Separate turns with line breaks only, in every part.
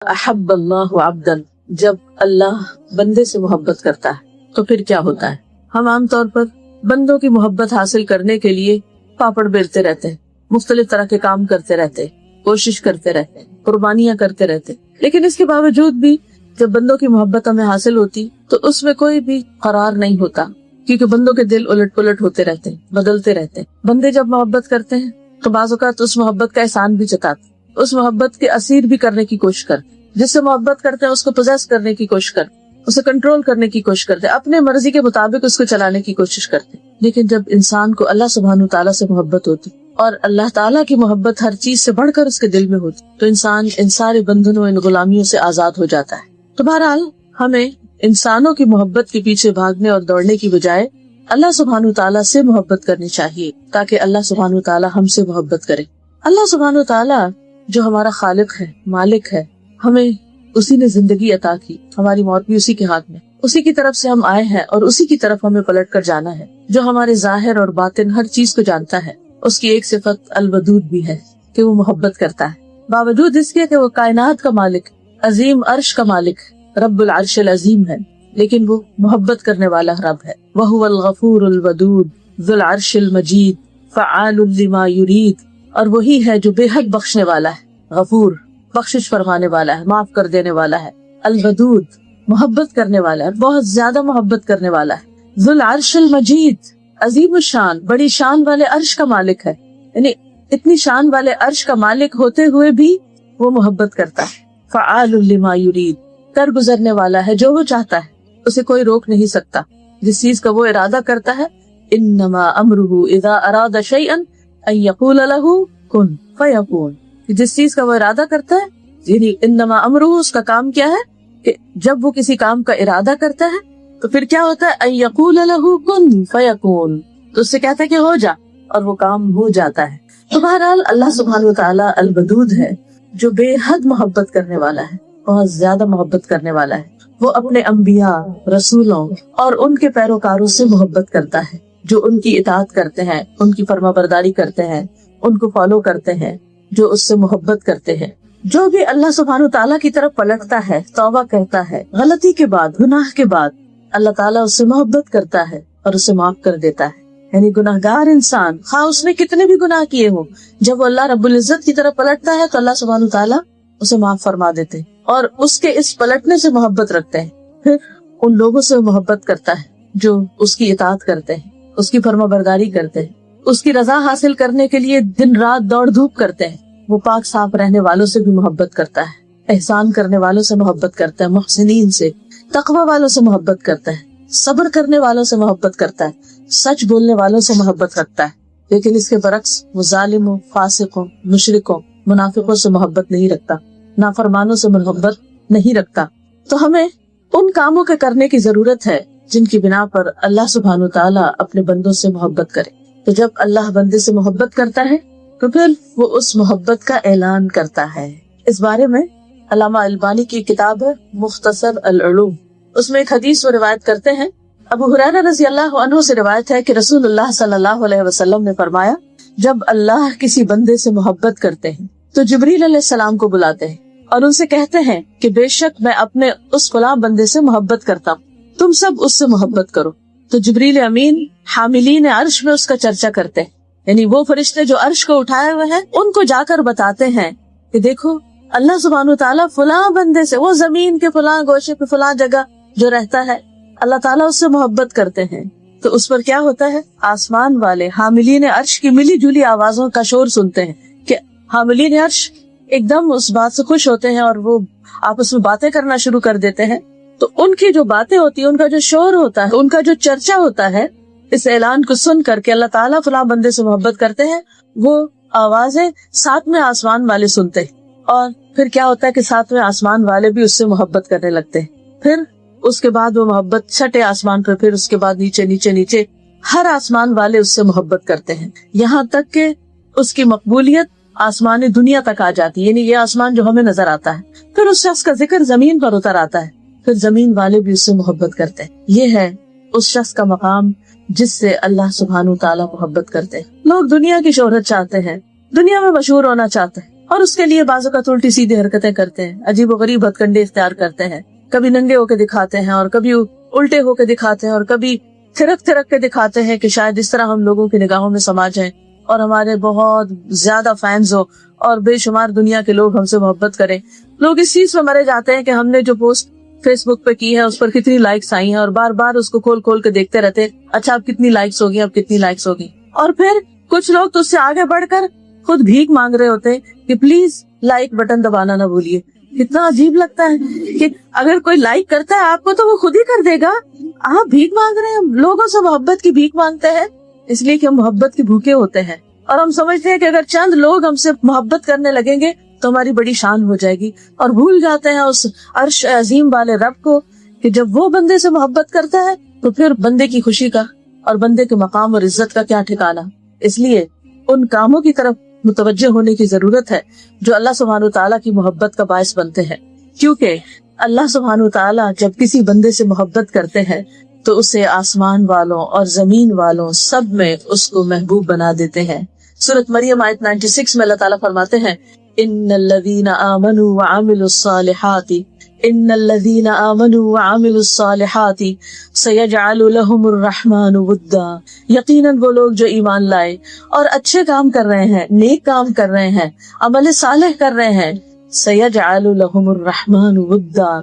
احب اللہ عبدن، جب اللہ بندے سے محبت کرتا ہے تو پھر کیا ہوتا ہے؟ ہم عام طور پر بندوں کی محبت حاصل کرنے کے لیے پاپڑ بیلتے رہتے ہیں، مختلف طرح کے کام کرتے رہتے ہیں، کوشش کرتے رہتے ہیں، قربانیاں کرتے رہتے ہیں، لیکن اس کے باوجود بھی جب بندوں کی محبت ہمیں حاصل ہوتی تو اس میں کوئی بھی قرار نہیں ہوتا، کیونکہ بندوں کے دل الٹ پلٹ ہوتے رہتے ہیں، بدلتے رہتے ہیں۔ بندے جب محبت کرتے ہیں تو بعض اوقات اس محبت کا احسان بھی جتاتے، اس محبت کے اسیر بھی کرنے کی کوشش کرتے، جس سے محبت کرتے ہیں اس کو پوزیس کرنے کی کوشش کرتے، اسے کنٹرول کرنے کی کوشش کرتے، اپنے مرضی کے مطابق اس کو چلانے کی کوشش کرتے۔ لیکن جب انسان کو اللہ سبحانہ تعالیٰ سے محبت ہوتی اور اللہ تعالیٰ کی محبت ہر چیز سے بڑھ کر اس کے دل میں ہوتی تو انسان ان سارے بندھنوں، ان غلامیوں سے آزاد ہو جاتا ہے۔ تو بہرحال ہمیں انسانوں کی محبت کے پیچھے بھاگنے اور دوڑنے کی بجائے اللہ سبحانہ تعالیٰ سے محبت کرنی چاہیے، تاکہ اللہ سبحانہ تعالیٰ ہم سے محبت کرے۔ اللہ سبحانہ تعالیٰ جو ہمارا خالق ہے، مالک ہے، ہمیں اسی نے زندگی عطا کی، ہماری موت بھی اسی کے ہاتھ میں، اسی کی طرف سے ہم آئے ہیں اور اسی کی طرف ہمیں پلٹ کر جانا ہے، جو ہمارے ظاہر اور باطن ہر چیز کو جانتا ہے۔ اس کی ایک صفت الودود بھی ہے کہ وہ محبت کرتا ہے، باوجود اس کے کہ وہ کائنات کا مالک، عظیم عرش کا مالک، رب العرش العظیم ہے، لیکن وہ محبت کرنے والا رب ہے۔ وَهُوَ الْغَفُورُ الْوَدُودُ ذُو الْعَرْشِ الْمَجِيدُ فَعَالٌ لِمَا يُرِيدُ، اور وہی ہے جو بے حد بخشنے والا ہے، غفور بخشش فرمانے والا ہے، معاف کر دینے والا ہے، الودود محبت کرنے والا ہے، بہت زیادہ محبت کرنے والا ہے، ذو العرش المجید عظیم الشان، بڑی شان والے عرش کا مالک ہے، یعنی اتنی شان والے عرش کا مالک ہوتے ہوئے بھی وہ محبت کرتا ہے۔ فعال لما یرید، کر گزرنے والا ہے جو وہ چاہتا ہے، اسے کوئی روک نہیں سکتا، جس چیز کا وہ ارادہ کرتا ہے انما امرہ اذا اراد شیئا ان یقول لہ کن فیکون، جس چیز کا وہ ارادہ کرتا ہے، یعنی انما امرہ، اس کا کام کیا ہے کہ جب وہ کسی کام کا ارادہ کرتا ہے تو پھر کیا ہوتا ہے، ان یقول لہ کن فیکون، تو اس سے کہتا ہے کہ ہو جا، اور وہ کام ہو جاتا ہے۔ تو بہرحال اللہ سبحانہ وتعالی الودود ہے، جو بے حد محبت کرنے والا ہے، بہت زیادہ محبت کرنے والا ہے۔ وہ اپنے انبیاء، رسولوں اور ان کے پیروکاروں سے محبت کرتا ہے، جو ان کی اطاعت کرتے ہیں، ان کی فرما برداری کرتے ہیں، ان کو فالو کرتے ہیں، جو اس سے محبت کرتے ہیں۔ جو بھی اللہ سبحانہ تعالیٰ کی طرف پلٹتا ہے، توبہ کرتا ہے، غلطی کے بعد، گناہ کے بعد، اللہ تعالیٰ اس سے محبت کرتا ہے اور اسے معاف کر دیتا ہے۔ یعنی گناہگار انسان، خواہ اس نے کتنے بھی گناہ کیے ہوں، جب وہ اللہ رب العزت کی طرف پلٹتا ہے تو اللہ سبحانہ تعالیٰ اسے معاف فرما دیتے ہیں، اور اس کے اس پلٹنے سے محبت رکھتے ہیں۔ پھر ان لوگوں سے محبت کرتا ہے جو اس کی اطاعت کرتے ہیں، اس کی فرما برداری کرتے ہیں، اس کی رضا حاصل کرنے کے لیے دن رات دوڑ دھوپ کرتے ہیں۔ وہ پاک صاف رہنے والوں سے بھی محبت کرتا ہے، احسان کرنے والوں سے محبت کرتا ہے، محسنین سے، تقوی والوں سے محبت کرتا ہے، صبر کرنے والوں سے محبت کرتا ہے، سچ بولنے والوں سے محبت رکھتا ہے۔ لیکن اس کے برعکس وہ ظالموں، فاسقوں، مشرکوں، منافقوں سے محبت نہیں رکھتا، نافرمانوں سے محبت نہیں رکھتا۔ تو ہمیں ان کاموں کے کرنے کی ضرورت ہے جن کی بنا پر اللہ سبحانہ تعالیٰ اپنے بندوں سے محبت کرے۔ تو جب اللہ بندے سے محبت کرتا ہے تو پھر وہ اس محبت کا اعلان کرتا ہے۔ اس بارے میں علامہ البانی کی کتاب ہے مختصر العلوم، اس میں ایک حدیث وہ روایت کرتے ہیں، ابو ہریرہ رضی اللہ عنہ سے روایت ہے کہ رسول اللہ صلی اللہ علیہ وسلم نے فرمایا، جب اللہ کسی بندے سے محبت کرتے ہیں تو جبریل علیہ السلام کو بلاتے ہیں اور ان سے کہتے ہیں کہ بے شک میں اپنے اس فلاں بندے سے محبت کرتا ہوں، تم سب اس سے محبت کرو۔ تو جبریل امین حاملین عرش میں اس کا چرچا کرتے ہیں، یعنی وہ فرشتے جو عرش کو اٹھائے ہوئے ہیں ان کو جا کر بتاتے ہیں کہ دیکھو اللہ سبحانہ تعالیٰ فلاں بندے سے، وہ زمین کے فلاں گوشے پہ فلاں جگہ جو رہتا ہے، اللہ تعالیٰ اس سے محبت کرتے ہیں۔ تو اس پر کیا ہوتا ہے، آسمان والے حاملین عرش کی ملی جلی آوازوں کا شور سنتے ہیں کہ حاملین عرش ایک دم اس بات سے خوش ہوتے ہیں اور وہ آپس میں باتیں کرنا شروع کر دیتے ہیں۔ تو ان کی جو باتیں ہوتی ہیں، ان کا جو شور ہوتا ہے، ان کا جو چرچا ہوتا ہے، اس اعلان کو سن کر کے اللہ تعالیٰ فلاں بندے سے محبت کرتے ہیں، وہ آوازیں ساتویں آسمان والے سنتے ہیں، اور پھر کیا ہوتا ہے کہ ساتویں آسمان والے بھی اس سے محبت کرنے لگتے ہیں۔ پھر اس کے بعد وہ محبت چھٹے آسمان پر، پھر اس کے بعد نیچے نیچے نیچے ہر آسمان والے اس سے محبت کرتے ہیں، یہاں تک کہ اس کی مقبولیت آسمان دنیا تک آ جاتی ہے، یعنی یہ آسمان جو ہمیں نظر آتا ہے۔ پھر اس شخص کا ذکر زمین پر اتر آتا ہے، پھر زمین والے بھی اس سے محبت کرتے ہیں۔ یہ ہے اس شخص کا مقام جس سے اللہ سبحانہ تعالیٰ محبت کرتے ہیں۔ لوگ دنیا کی شہرت چاہتے ہیں، دنیا میں مشہور ہونا چاہتے ہیں، اور اس کے لیے بعض اوقات الٹی سیدھی حرکتیں کرتے ہیں, عجیب و غریب ہتھکنڈے اختیار کرتے ہیں, کبھی ننگے ہو کے دکھاتے ہیں اور کبھی الٹے ہو کے دکھاتے ہیں اور کبھی تھرک تھرک کے دکھاتے ہیں کہ شاید اس طرح ہم لوگوں کی نگاہوں میں سما جائیں اور ہمارے بہت زیادہ فینز ہو اور بے شمار دنیا کے لوگ ہم سے محبت کریں. لوگ اس چیز میں مرے جاتے ہیں کہ ہم نے جو پوسٹ فیس بک پہ کی ہے اس پر کتنی لائکس آئی ہیں, اور بار بار اس کو کھول کھول کے دیکھتے رہتے ہیں, اچھا اب کتنی لائکس ہوگی, اب کتنی لائکس ہوگی. اور پھر کچھ لوگ تو اس سے آگے بڑھ کر خود بھیک مانگ رہے ہوتے ہیں کہ پلیز لائک بٹن دبانا نہ بھولیے. کتنا عجیب لگتا ہے کہ اگر کوئی لائک کرتا ہے آپ کو تو وہ خود ہی کر دے گا, آپ بھیک مانگ رہے ہیں. لوگوں سے محبت کی بھیک مانگتے ہیں اس لیے کہ ہم محبت کے بھوکے ہوتے ہیں, اور ہم سمجھتے ہیں کہ اگر چند لوگ ہم سے محبت کرنے لگیں گے تو ہماری بڑی شان ہو جائے گی, اور بھول جاتے ہیں اس عرش عظیم والے رب کو کہ جب وہ بندے سے محبت کرتا ہے تو پھر بندے کی خوشی کا اور بندے کے مقام اور عزت کا کیا ٹھکانا. اس لیے ان کاموں کی طرف متوجہ ہونے کی ضرورت ہے جو اللہ سبحانہ وتعالیٰ کی محبت کا باعث بنتے ہیں, کیونکہ اللہ سبحانہ وتعالیٰ جب کسی بندے سے محبت کرتے ہیں تو اسے آسمان والوں اور زمین والوں سب میں اس کو محبوب بنا دیتے ہیں. سورۃ مریم آیت 96 میں اللہ تعالیٰ فرماتے ہیں ان الذین آمنوا وعملوا الصالحات ان الذین آمنوا وعملوا الصالحات سیجعل لهم الرحمن ودا, یقیناً وہ لوگ جو ایمان لائے اور اچھے کام کر رہے ہیں, نیک کام کر رہے ہیں, عمل صالح کر رہے ہیں, سیجعل لهم الرحمن ودا,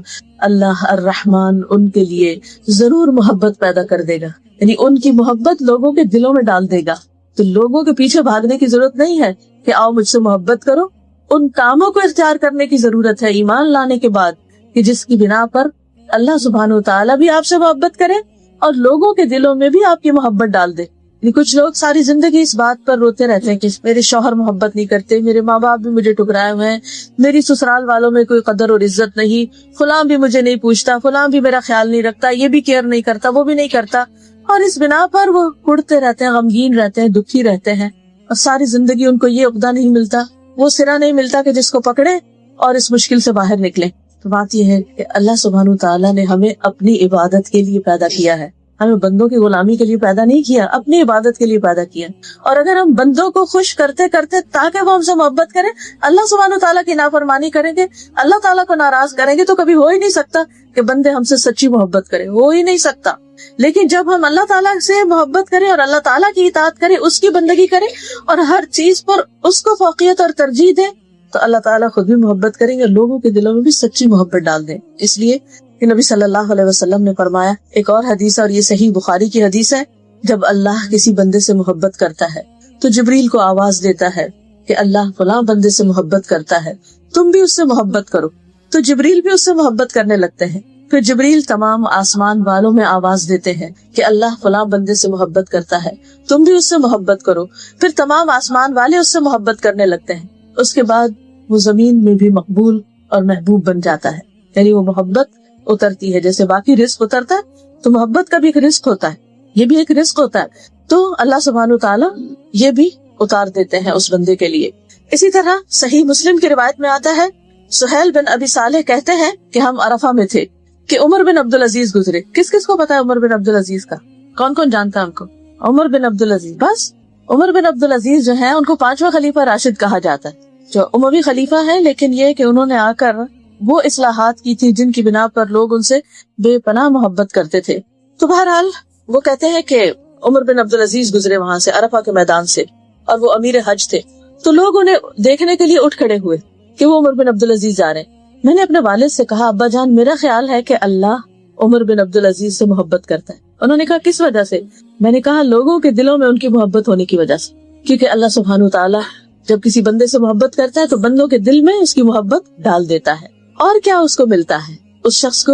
اللہ الرحمن ان کے لیے ضرور محبت پیدا کر دے گا, یعنی ان کی محبت لوگوں کے دلوں میں ڈال دے گا. تو لوگوں کے پیچھے بھاگنے کی ضرورت نہیں ہے کہ آؤ مجھ سے محبت کرو, ان کاموں کو اختیار کرنے کی ضرورت ہے ایمان لانے کے بعد کہ جس کی بنا پر اللہ سبحانہ وتعالیٰ بھی آپ سے محبت کرے اور لوگوں کے دلوں میں بھی آپ کی محبت ڈال دے. کچھ لوگ ساری زندگی اس بات پر روتے رہتے ہیں کہ میرے شوہر محبت نہیں کرتے, میرے ماں باپ بھی مجھے ٹکرائے ہوئے ہیں, میری سسرال والوں میں کوئی قدر اور عزت نہیں, فلاں بھی مجھے نہیں پوچھتا, فلاں بھی میرا خیال نہیں رکھتا, یہ بھی کیئر نہیں کرتا, وہ بھی نہیں کرتا, اور اس بنا پر وہ کڑتے رہتے ہیں, غمگین رہتے ہیں, دکھی رہتے ہیں, اور ساری زندگی ان کو یہ عقدہ نہیں ملتا, وہ سرا نہیں ملتا کہ جس کو پکڑے اور اس مشکل سے باہر نکلے. تو بات یہ ہے کہ اللہ سبحانہ وتعالیٰ نے ہمیں اپنی عبادت کے لیے پیدا کیا ہے, ہمیں بندوں کی غلامی کے لیے پیدا نہیں کیا, اپنی عبادت کے لیے پیدا کیا. اور اگر ہم بندوں کو خوش کرتے کرتے تاکہ وہ ہم سے محبت کریں, اللہ سبحانہ وتعالیٰ کی نافرمانی کریں گے, اللہ تعالیٰ کو ناراض کریں گے, تو کبھی ہو ہی نہیں سکتا کہ بندے ہم سے سچی محبت کریں, ہو ہی نہیں سکتا. لیکن جب ہم اللہ تعالیٰ سے محبت کریں اور اللہ تعالیٰ کی اطاعت کریں, اس کی بندگی کریں اور ہر چیز پر اس کو فوقیت اور ترجیح دیں, تو اللہ تعالیٰ خود بھی محبت کریں گے, لوگوں کے دلوں میں بھی سچی محبت ڈال دیں. اس لیے کہ نبی صلی اللہ علیہ وسلم نے فرمایا, ایک اور حدیث ہے اور یہ صحیح بخاری کی حدیث ہے, جب اللہ کسی بندے سے محبت کرتا ہے تو جبریل کو آواز دیتا ہے کہ اللہ فلاں بندے سے محبت کرتا ہے, تم بھی اس سے محبت کرو. تو جبریل بھی اس سے محبت کرنے لگتے ہیں. پھر جبریل تمام آسمان والوں میں آواز دیتے ہیں کہ اللہ فلاں بندے سے محبت کرتا ہے, تم بھی اس سے محبت کرو. پھر تمام آسمان والے اس سے محبت کرنے لگتے ہیں. اس کے بعد وہ زمین میں بھی مقبول اور محبوب بن جاتا ہے, یعنی وہ محبت اترتی ہے. جیسے باقی رزق اترتا ہے تو محبت کا بھی ایک رزق ہوتا ہے, یہ بھی ایک رزق ہوتا ہے, تو اللہ سبحانہ وتعالیٰ یہ بھی اتار دیتے ہیں اس بندے کے لیے. اسی طرح صحیح مسلم کی روایت میں آتا ہے, سہیل بن ابی صالح کہتے ہیں کہ ہم عرفہ میں تھے کہ عمر بن عبدالعزیز گزرے. کس کس کو پتا ہے عمر بن عبدالعزیز کا؟ کون کون جانتا ہے ان کو؟ عمر بن عبدالعزیز. بس عمر بن عبدالعزیز جو ہیں ان کو 5واں خلیفہ راشد کہا جاتا ہے, جو اموی خلیفہ ہیں, لیکن یہ کہ انہوں نے آ کر وہ اصلاحات کی تھی جن کی بنا پر لوگ ان سے بے پناہ محبت کرتے تھے. تو بہرحال وہ کہتے ہیں کہ عمر بن عبدالعزیز گزرے وہاں سے, عرفہ کے میدان سے, اور وہ امیر حج تھے. تو لوگ انہیں دیکھنے کے لیے اٹھ کھڑے ہوئے کہ وہ عمر بن عبدالعزیز جا رہے ہیں. میں نے اپنے والد سے کہا, ابا جان میرا خیال ہے کہ اللہ عمر بن عبدالعزیز سے محبت کرتا ہے. انہوں نے کہا کس وجہ سے؟ میں نے کہا لوگوں کے دلوں میں ان کی محبت ہونے کی وجہ سے, کیونکہ اللہ سبحانہ وتعالیٰ جب کسی بندے سے محبت کرتا ہے تو بندوں کے دل میں اس کی محبت ڈال دیتا ہے. اور کیا اس کو ملتا ہے؟ اس شخص کو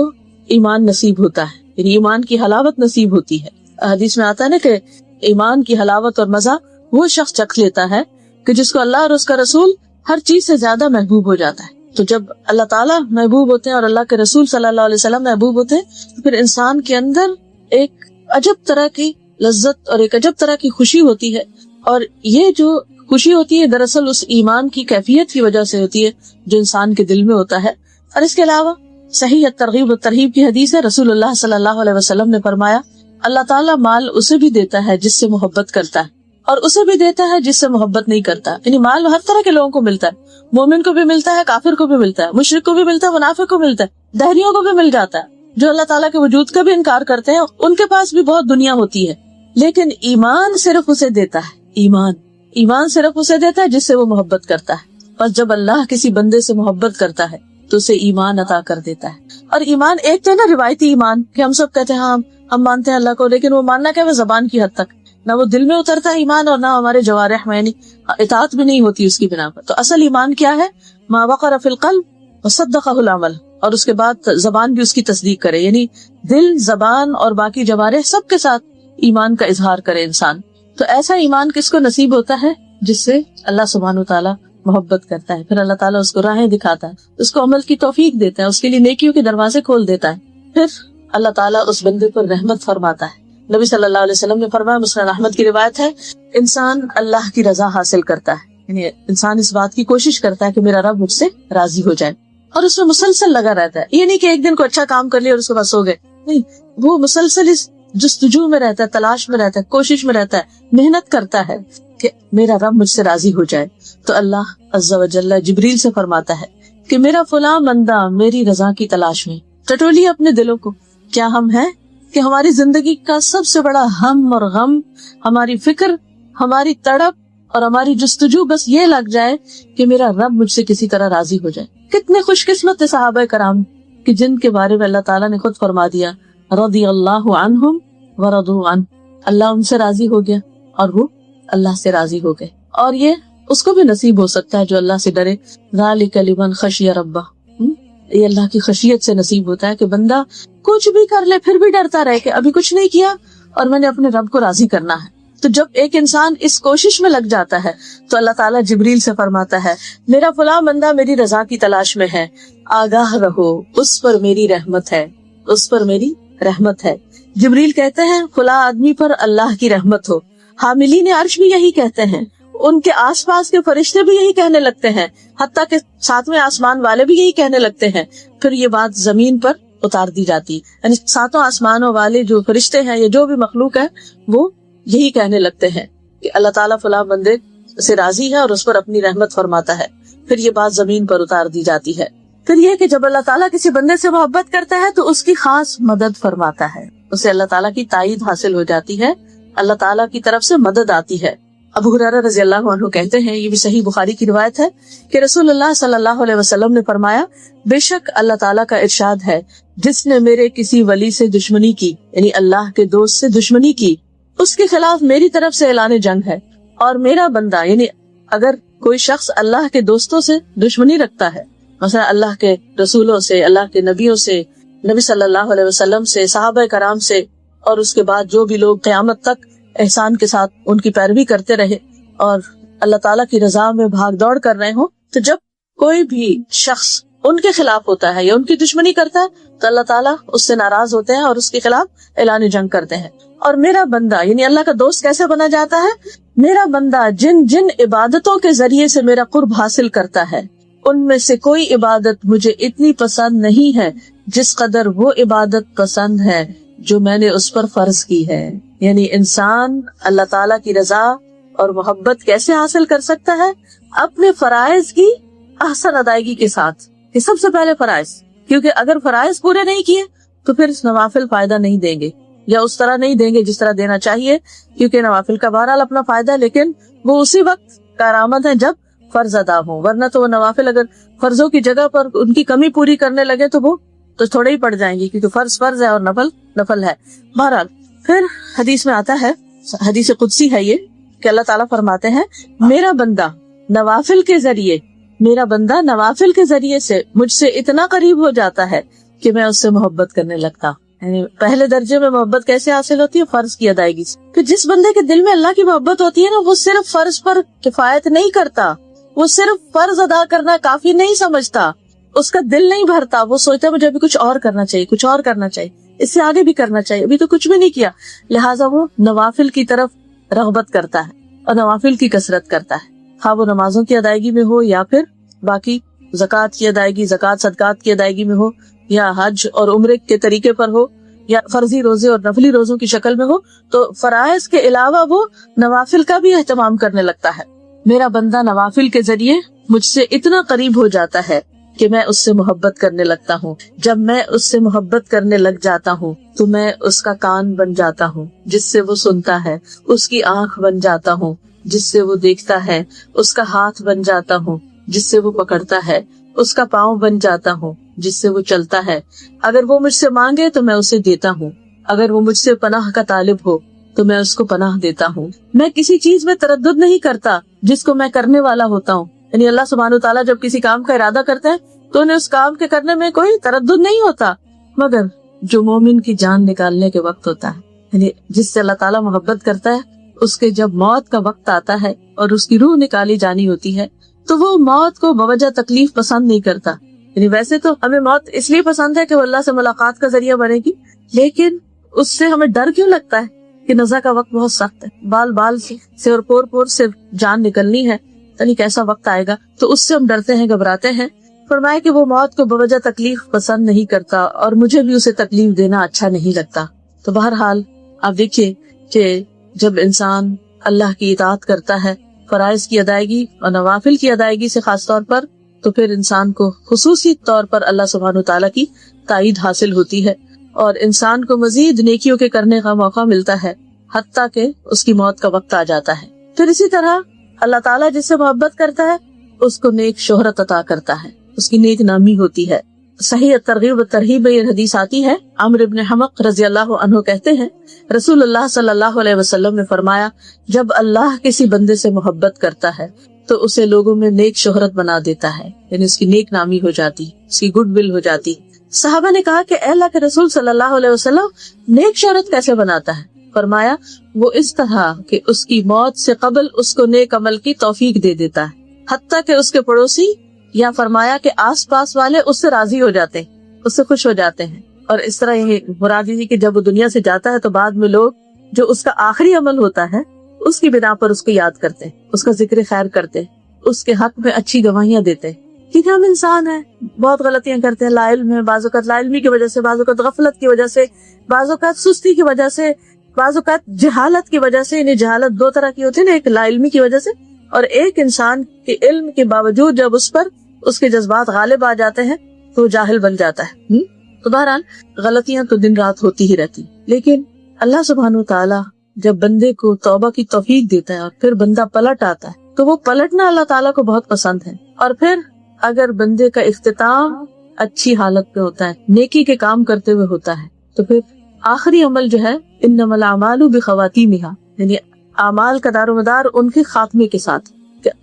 ایمان نصیب ہوتا ہے, یعنی ایمان کی حلاوت نصیب ہوتی ہے. حدیث میں آتا ہے نا کہ ایمان کی حلاوت اور مزہ وہ شخص چکھ لیتا ہے کہ جس کو اللہ اور اس کا رسول ہر چیز سے زیادہ محبوب ہو جاتا ہے. تو جب اللہ تعالیٰ محبوب ہوتے ہیں اور اللہ کے رسول صلی اللہ علیہ وسلم محبوب ہوتے ہیں تو پھر انسان کے اندر ایک عجب طرح کی لذت اور ایک عجب طرح کی خوشی ہوتی ہے. اور یہ جو خوشی ہوتی ہے دراصل اس ایمان کی کیفیت کی وجہ سے ہوتی ہے جو انسان کے دل میں ہوتا ہے. اور اس کے علاوہ صحیح ترغیب و ترہیب کی حدیث ہے, رسول اللہ صلی اللہ علیہ وسلم نے فرمایا, اللہ تعالیٰ مال اسے بھی دیتا ہے جس سے محبت کرتا ہے, اور اسے بھی دیتا ہے جس سے محبت نہیں کرتا. یعنی مال ہر طرح کے لوگوں کو ملتا ہے, مومن کو بھی ملتا ہے, کافر کو بھی ملتا ہے, مشرک کو بھی ملتا ہے, منافق کو ملتا ہے, دہریوں کو بھی مل جاتا ہے. جو اللہ تعالیٰ کے وجود کا بھی انکار کرتے ہیں ان کے پاس بھی بہت دنیا ہوتی ہے, لیکن ایمان صرف اسے دیتا ہے. ایمان صرف اسے دیتا ہے جس سے وہ محبت کرتا ہے. بس جب اللہ کسی بندے سے محبت کرتا ہے تو اسے ایمان عطا کر دیتا ہے. اور ایمان ایک تو ہے نا روایتی ایمان کہ ہم سب کہتے ہیں ہاں ہم مانتے ہیں اللہ کو, لیکن وہ ماننا کیا, وہ زبان کی حد تک, نہ وہ دل میں اترتا ہے ایمان اور نہ ہمارے جوارح میں, یعنی اطاعت بھی نہیں ہوتی اس کی بنا پر. تو اصل ایمان کیا ہے, ما وقر فی القلب وصدقہ العمل, اور اس کے بعد زبان بھی اس کی تصدیق کرے, یعنی دل, زبان اور باقی جوارح سب کے ساتھ ایمان کا اظہار کرے انسان. تو ایسا ایمان کس کو نصیب ہوتا ہے, جس سے اللہ سبحانہ و تعالیٰ محبت کرتا ہے. پھر اللہ تعالیٰ اس کو راہیں دکھاتا ہے, اس کو عمل کی توفیق دیتا ہے, اس کے لیے نیکیوں کے دروازے کھول دیتا ہے. پھر اللہ تعالیٰ اس بندے پر رحمت فرماتا ہے. نبی صلی اللہ علیہ وسلم نے فرمایا, مسند احمد کی روایت ہے, انسان اللہ کی رضا حاصل کرتا ہے, یعنی انسان اس بات کی کوشش کرتا ہے کہ میرا رب مجھ سے راضی ہو جائے, اور اس میں مسلسل لگا رہتا ہے. یہ نہیں کہ ایک دن کو اچھا کام کر لیا اور اس کے بعد سو گئے, نہیں, وہ مسلسل اس جستجو میں رہتا ہے, تلاش میں رہتا ہے, کوشش میں رہتا ہے, محنت کرتا ہے کہ میرا رب مجھ سے راضی ہو جائے. تو اللہ عز و جل جبریل سے فرماتا ہے کہ میرا فلاں بندہ میری رضا کی تلاش میں. ٹٹولیے اپنے دلوں کو, کیا ہم ہیں کہ ہماری زندگی کا سب سے بڑا ہم اور غم, ہماری فکر, ہماری تڑپ اور ہماری جستجو بس یہ لگ جائے کہ میرا رب مجھ سے کسی طرح راضی ہو جائے. کتنے خوش قسمت صحابہ کرام کہ جن کے بارے میں اللہ تعالیٰ نے خود فرما دیا, رضی اللہ عنہم ورضوا عنہ, اللہ ان سے راضی ہو گیا اور وہ اللہ سے راضی ہو گئے. اور یہ اس کو بھی نصیب ہو سکتا ہے جو اللہ سے ڈرے. ذالک لمن خشی ربہ, یہ اللہ کی خشیت سے نصیب ہوتا ہے کہ بندہ کچھ بھی کر لے پھر بھی ڈرتا رہے کہ ابھی کچھ نہیں کیا اور میں نے اپنے رب کو راضی کرنا ہے. تو جب ایک انسان اس کوشش میں لگ جاتا ہے تو اللہ تعالیٰ جبریل سے فرماتا ہے, میرا فلاں بندہ میری رضا کی تلاش میں ہے, آگاہ رہو, اس پر میری رحمت ہے, اس پر میری رحمت ہے. جبریل کہتے ہیں فلاں آدمی پر اللہ کی رحمت ہو. حاملین عرش بھی یہی کہتے ہیں, ان کے آس پاس کے فرشتے بھی یہی کہنے لگتے ہیں, حتیٰ کہ ساتویں آسمان والے بھی یہی کہنے لگتے ہیں. پھر یہ بات زمین پر اتار دی جاتی, یعنی ساتوں آسمانوں والے جو فرشتے ہیں یا جو بھی مخلوق ہے وہ یہی کہنے لگتے ہیں کہ اللہ تعالیٰ فلاں بندے سے راضی ہے اور اس پر اپنی رحمت فرماتا ہے. پھر یہ بات زمین پر اتار دی جاتی ہے. پھر یہ کہ جب اللہ تعالیٰ کسی بندے سے محبت کرتا ہے تو اس کی خاص مدد فرماتا ہے, اسے اللہ تعالیٰ کی تائید حاصل ہو جاتی ہے, اللہ تعالیٰ کی طرف سے مدد آتی ہے. ابو ہریرہ رضی اللہ عنہ کہتے ہیں, یہ بھی صحیح بخاری کی روایت ہے, کہ رسول اللہ صلی اللہ علیہ وسلم نے فرمایا, بے شک اللہ تعالیٰ کا ارشاد ہے, جس نے میرے کسی ولی سے دشمنی کی, یعنی اللہ کے دوست سے دشمنی کی, اس کے خلاف میری طرف سے اعلان جنگ ہے. اور میرا بندہ, یعنی اگر کوئی شخص اللہ کے دوستوں سے دشمنی رکھتا ہے, مثلا اللہ کے رسولوں سے, اللہ کے نبیوں سے, نبی صلی اللہ علیہ وسلم سے, صحابہ کرام سے, اور اس کے بعد جو بھی لوگ قیامت تک احسان کے ساتھ ان کی پیروی کرتے رہے اور اللہ تعالیٰ کی رضا میں بھاگ دوڑ کر رہے ہوں, تو جب کوئی بھی شخص ان کے خلاف ہوتا ہے یا ان کی دشمنی کرتا ہے تو اللہ تعالیٰ اس سے ناراض ہوتے ہیں اور اس کے خلاف اعلان جنگ کرتے ہیں. اور میرا بندہ, یعنی اللہ کا دوست کیسے بنا جاتا ہے, میرا بندہ جن جن عبادتوں کے ذریعے سے میرا قرب حاصل کرتا ہے, ان میں سے کوئی عبادت مجھے اتنی پسند نہیں ہے جس قدر وہ عبادت پسند ہے جو میں نے اس پر فرض کی ہے. یعنی انسان اللہ تعالیٰ کی رضا اور محبت کیسے حاصل کر سکتا ہے, اپنے فرائض کی احسن ادائیگی کے ساتھ. یہ سب سے پہلے فرائض, کیونکہ اگر فرائض پورے نہیں کیے تو پھر نوافل فائدہ نہیں دیں گے, یا اس طرح نہیں دیں گے جس طرح دینا چاہیے, کیونکہ نوافل کا بہرحال اپنا فائدہ, لیکن وہ اسی وقت کارآمد ہے جب فرض ادا ہو, ورنہ تو وہ نوافل اگر فرضوں کی جگہ پر ان کی کمی پوری کرنے لگے تو وہ تو تھوڑے ہی پڑ جائیں گی, کیونکہ فرض فرض ہے اور نفل نفل ہے. بہرحال پھر حدیث میں آتا ہے, حدیث قدسی ہے یہ, کہ اللہ تعالیٰ فرماتے ہیں, میرا بندہ نوافل کے ذریعے, میرا بندہ نوافل کے ذریعے سے مجھ سے اتنا قریب ہو جاتا ہے کہ میں اس سے محبت کرنے لگتا. یعنی پہلے درجے میں محبت کیسے حاصل ہوتی ہے, فرض کی ادائیگی سے. کہ جس بندے کے دل میں اللہ کی محبت ہوتی ہے نا, وہ صرف فرض پر کفایت نہیں کرتا, وہ صرف فرض ادا کرنا کافی نہیں سمجھتا, اس کا دل نہیں بھرتا, وہ سوچتا ہے مجھے ابھی کچھ اور کرنا چاہیے, کچھ اور کرنا چاہیے, اس سے آگے بھی کرنا چاہیے, ابھی تو کچھ بھی نہیں کیا. لہٰذا وہ نوافل کی طرف رغبت کرتا ہے اور نوافل کی کثرت کرتا ہے, خواہ وہ نمازوں کی ادائیگی میں ہو یا پھر باقی زکوٰۃ کی ادائیگی, زکوٰۃ صدقات کی ادائیگی میں ہو, یا حج اور عمرے کے طریقے پر ہو, یا فرضی روزے اور نفلی روزوں کی شکل میں ہو تو فرائض کے علاوہ وہ نوافل کا بھی اہتمام کرنے لگتا ہے. میرا بندہ نوافل کے ذریعے مجھ سے اتنا قریب ہو جاتا ہے کہ میں اس سے محبت کرنے لگتا ہوں. جب میں اس سے محبت کرنے لگ جاتا ہوں تو میں اس کا کان بن جاتا ہوں جس سے وہ سنتا ہے, اس کی آنکھ بن جاتا ہوں جس سے وہ دیکھتا ہے, اس کا ہاتھ بن جاتا ہوں جس سے وہ پکڑتا ہے, اس کا پاؤں بن جاتا ہوں جس سے وہ چلتا ہے. اگر وہ مجھ سے مانگے تو میں اسے دیتا ہوں, اگر وہ مجھ سے پناہ کا طالب ہو تو میں اس کو پناہ دیتا ہوں. میں کسی چیز میں تردد نہیں کرتا جس کو میں کرنے والا ہوتا ہوں. یعنی اللہ سبحانہ وتعالیٰ جب کسی کام کا ارادہ کرتے ہیں تو انہیں اس کام کے کرنے میں کوئی تردد نہیں ہوتا. مگر جو مومن کی جان نکالنے کے وقت ہوتا ہے, یعنی جس سے اللہ تعالیٰ محبت کرتا ہے, اس کے جب موت کا وقت آتا ہے اور اس کی روح نکالی جانی ہوتی ہے تو وہ موت کو بوجہ تکلیف پسند نہیں کرتا. یعنی ویسے تو ہمیں موت اس لیے پسند ہے کہ وہ اللہ سے ملاقات کا ذریعہ بنے گی, لیکن اس سے ہمیں ڈر کیوں لگتا ہے کہ نزا کا وقت بہت سخت ہے, بال بال سے اور پور پور سے جان نکلنی ہے, یعنی کیسا وقت آئے گا, تو اس سے ہم ڈرتے ہیں, گھبراتے ہیں. فرمایا کہ وہ موت کو بوجہ تکلیف پسند نہیں کرتا اور مجھے بھی اسے تکلیف دینا اچھا نہیں لگتا. تو بہرحال آپ دیکھیے کہ جب انسان اللہ کی اطاعت کرتا ہے, فرائض کی ادائیگی اور نوافل کی ادائیگی سے خاص طور پر, تو پھر انسان کو خصوصی طور پر اللہ سبحانہ وتعالیٰ کی تائید حاصل ہوتی ہے اور انسان کو مزید نیکیوں کے کرنے کا موقع ملتا ہے حتیٰ کہ اس کی موت کا وقت آ جاتا ہے. پھر اسی طرح اللہ تعالیٰ جس سے محبت کرتا ہے اس کو نیک شہرت عطا کرتا ہے, اس کی نیک نامی ہوتی ہے. صحیح ترغیب و ترہیب یہ حدیث آتی ہے, عمرو بن حمق رضی اللہ عنہ کہتے ہیں رسول اللہ صلی اللہ علیہ وسلم نے فرمایا, جب اللہ کسی بندے سے محبت کرتا ہے تو اسے لوگوں میں نیک شہرت بنا دیتا ہے, یعنی اس کی نیک نامی ہو جاتی, اس کی گڈ ول ہو جاتی. صحابہ نے کہا کہ اے اللہ کے رسول صلی اللہ علیہ وسلم, نیک شہرت کیسے بناتا ہے؟ فرمایا وہ اس طرح کہ اس کی موت سے قبل اس کو نیک عمل کی توفیق دے دیتا ہے حتیٰ کہ اس کے پڑوسی یا فرمایا کہ آس پاس والے اس سے راضی ہو جاتے ہیں, اس سے خوش ہو جاتے ہیں. اور اس طرح یہ مراد ہے کہ جب وہ دنیا سے جاتا ہے تو بعد میں لوگ جو اس کا آخری عمل ہوتا ہے اس کی بنا پر اس کو یاد کرتے ہیں, اس کا ذکر خیر کرتے ہیں, اس کے حق میں اچھی گواہیاں دیتے ہیں. کیونکہ ہم انسان ہیں, بہت غلطیاں کرتے ہیں, لا علم ہے, بعض اوقات لا علمی کی وجہ سے, بعض اوقات غفلت کی وجہ سے, بعض اوقات سستی کی وجہ سے, بعض اوقات جہالت کی وجہ سے. یعنی جہالت دو طرح کی ہوتی ہے نا, ایک لا علمی کی وجہ سے اور ایک انسان کے علم کے باوجود جب اس پر اس کے جذبات غالب آ جاتے ہیں تو جاہل بن جاتا ہے. تو بہرحال غلطیاں تو دن رات ہوتی ہی رہتی, لیکن اللہ سبحانہ وتعالیٰ جب بندے کو توبہ کی توفیق دیتا ہے اور پھر بندہ پلٹ آتا ہے تو وہ پلٹنا اللہ تعالیٰ کو بہت پسند ہے. اور پھر اگر بندے کا اختتام اچھی حالت پہ ہوتا ہے, نیکی کے کام کرتے ہوئے ہوتا ہے, تو پھر آخری عمل جو ہے انما الاعمال بخواتیمہا, یعنی اعمال کا دار و مدار ان کے خاتمے کے ساتھ,